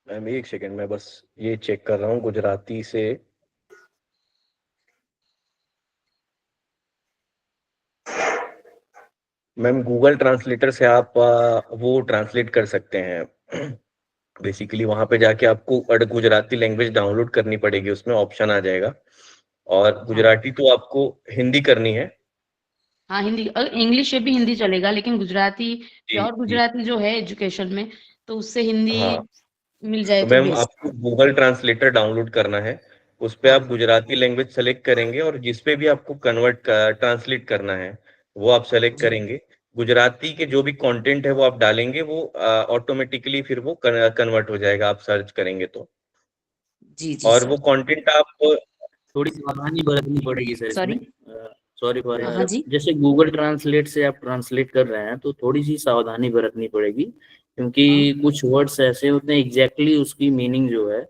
मैम एक सेकेंड, मैं बस ये चेक कर रहा हूँ गुजराती से। मैम गूगल ट्रांसलेटर से आप वो ट्रांसलेट कर सकते हैं। बेसिकली वहां पे जाके आपको गुजराती लैंग्वेज डाउनलोड करनी पड़ेगी, उसमें ऑप्शन आ जाएगा। और गुजराती तो आपको हिंदी करनी है। हाँ हिंदी, इंग्लिश से भी हिंदी चलेगा, लेकिन गुजराती जी प्योर जी। गुजराती जो है एजुकेशन में, तो उससे हिंदी हाँ मिल जाए तो तो मैम बेस्ट। आपको गूगल ट्रांसलेटर डाउनलोड करना है, उस पे हाँ आप गुजराती लैंग्वेज सेलेक्ट करेंगे और जिस पे भी आपको ट्रांसलेट करना है वो आप सेलेक्ट जी करेंगे। गुजराती के जो भी कंटेंट है वो आप डालेंगे, वो ऑटोमेटिकली फिर वो कन्वर्ट हो जाएगा आप सर्च करेंगे तो। जी जी और सर। वो कंटेंट आप थोड़ी सावधानी बरतनी पड़ेगी सर सॉरी। इसमें। सॉरी फॉर हाँ जी। जैसे गूगल ट्रांसलेट से आप ट्रांसलेट कर रहे हैं तो थोड़ी सी सावधानी बरतनी पड़ेगी, क्योंकि हाँ कुछ वर्ड्स ऐसे होते हैं एग्जैक्टली उसकी मीनिंग जो है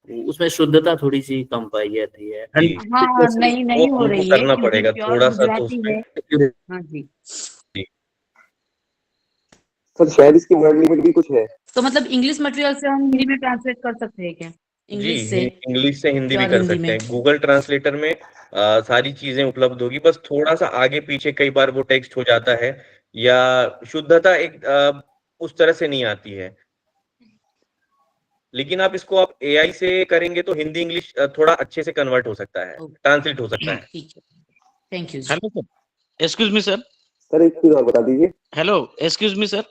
उसमें शुद्धता थोड़ी सी कम पाई जाती है। जी हाँ, accuracy नहीं वो नहीं हो हमको रही है करना क्योंकि पड़ेगा प्योर थोड़ा सा, तो गुजराती उसमें है। accuracy- हाँ जी। जी सर शायद इसकी वर्ड लिमिट भी कुछ है। तो मतलब इंग्लिश मटेरियल से हम हिंदी में ट्रांसलेट कर सकते हैं क्या? जी इंग्लिश से इंग्लिश से हिंदी भी प्योर कर हिंदी सकते में। हैं। गूगल ट्रांसलेटर में सारी चीजें उपलब्ध होगी, बस थोड़ा सा आगे पीछे कई बार वो टेक्स्ट हो जाता है या शुद्धता एक उस तरह से नहीं आती है। लेकिन आप एआई से करेंगे तो हिंदी इंग्लिश थोड़ा अच्छे से कन्वर्ट हो सकता है, ट्रांसलेट हो सकता है। ठीक है, थैंक यू जी। Hello sir, excuse me sir. Sir एक चीज और बता दीजिए। Hello excuse me sir.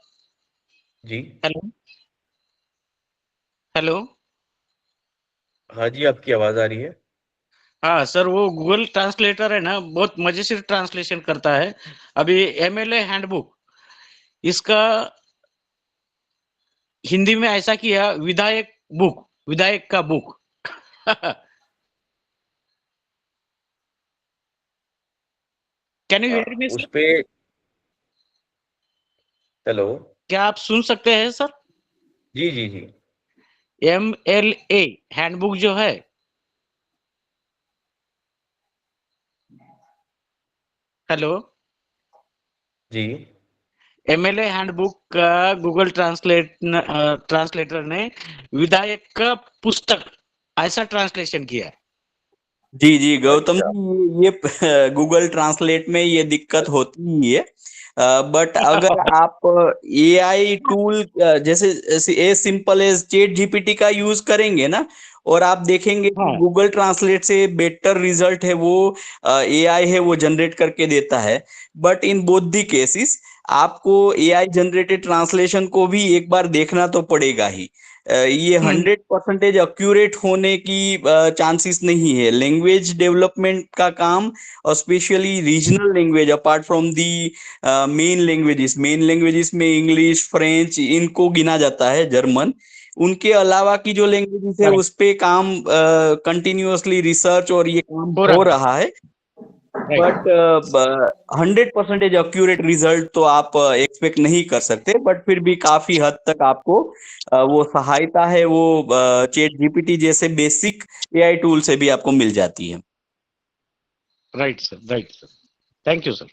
जी हेलो हेलो। हाँ जी, आपकी आवाज आ रही है। हाँ सर, वो गूगल ट्रांसलेटर है ना, बहुत मजे से ट्रांसलेशन करता है। अभी एमएलए हैंडबुक, इसका हिंदी में ऐसा किया, विधायक बुक, विधायक का book. Can you hear me उस सर? पे हेलो। क्या आप सुन सकते हैं सर? जी जी जी एमएलए हैंडबुक जो है, हेलो, जी एमएलए हैंडबुक का गूगल ट्रांसलेटर ने विधायक का पुस्तक ऐसा ट्रांसलेशन किया। जी जी गौतम अच्छा जी, ये गूगल ट्रांसलेट में ये दिक्कत होती ही है। बट अगर आप एआई टूल जैसे a simple as ChatGPT का यूज करेंगे ना, और आप देखेंगे कि गूगल ट्रांसलेट से बेटर रिजल्ट है वो एआई है वो जनरेट करके देता है। But in both the cases आपको एआई जनरेटेड ट्रांसलेशन को भी एक बार देखना तो पड़ेगा ही। ये 100% एक्यूरेट होने की चांसेस नहीं है। लैंग्वेज डेवलपमेंट का काम, और specially regional language apart from the main languages में इंग्लिश, फ्रेंच, इनको गिना जाता है, जर्मन, उनके अलावा की जो लैंग्वेजेस है उस पे काम कंटिन्यूअसली रिसर्च और ये काम हो रहा है। बट 100% एक्यूरेट रिजल्ट तो आप एक्सपेक्ट नहीं कर सकते, बट फिर भी काफी हद तक आपको वो सहायता है वो चैट जीपीटी जैसे बेसिक एआई टूल से भी आपको मिल जाती है। Right sir, right sir, thank you sir.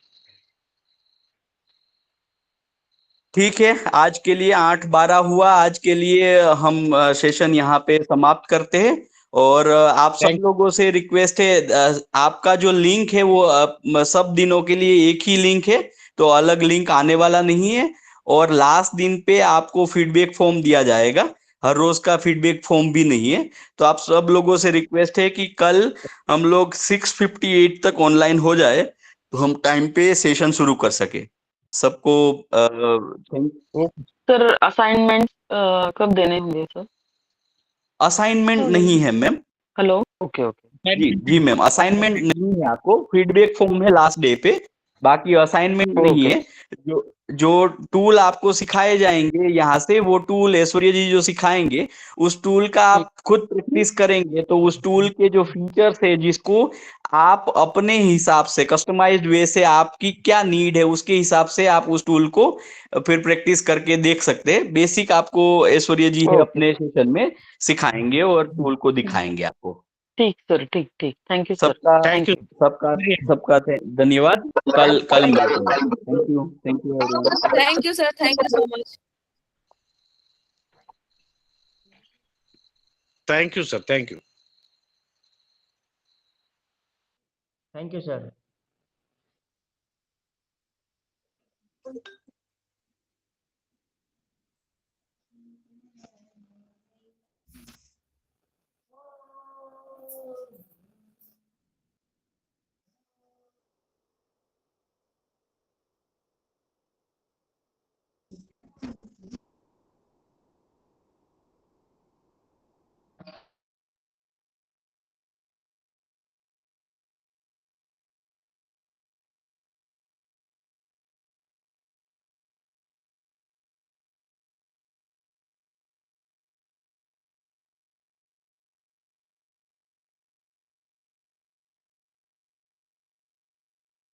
ठीक है, आज के लिए 8:12 हुआ। आज के लिए हम सेशन यहाँ पे समाप्त करते हैं। और आप सब लोगों से रिक्वेस्ट है, आपका जो लिंक है वो सब दिनों के लिए एक ही लिंक है, तो अलग लिंक आने वाला नहीं है। और लास्ट दिन पे आपको फीडबैक फॉर्म दिया जाएगा, हर रोज का फीडबैक फॉर्म भी नहीं है। तो आप सब लोगों से रिक्वेस्ट है कि कल हम लोग 6:58 तक ऑनलाइन हो जाए, तो हम टाइम पे सेशन शुरू कर सके। सबको सर असाइनमेंट कब देने होंगे सर? असाइनमेंट नहीं है मैम। Hello, okay okay. जी जी मैम, असाइनमेंट नहीं है, आपको फीडबैक फॉर्म है लास्ट डे पे, बाकी असाइनमेंट नहीं है। जो जो टूल आपको सिखाए जाएंगे यहाँ से, वो टूल ऐश्वर्या जी जो सिखाएंगे, उस टूल का आप खुद प्रैक्टिस करेंगे तो उस टूल के जो फीचर्स है जिसको आप अपने हिसाब से कस्टमाइज्ड वे से, आपकी क्या नीड है उसके हिसाब से आप उस टूल को फिर प्रैक्टिस करके देख सकते हैं। बेसिक आपको ऐश्वर्या जी है अपने सेशन में सिखाएंगे और टूल को दिखाएंगे आपको। ठीक सर, ठीक ठीक, थैंक यू सर। सबका थैंक यू। सबका धन्यवाद। कल मिलते हैं। Thank you everyone. Thank you sir, thank you so much. Thank you sir, thank you. Thank you sir.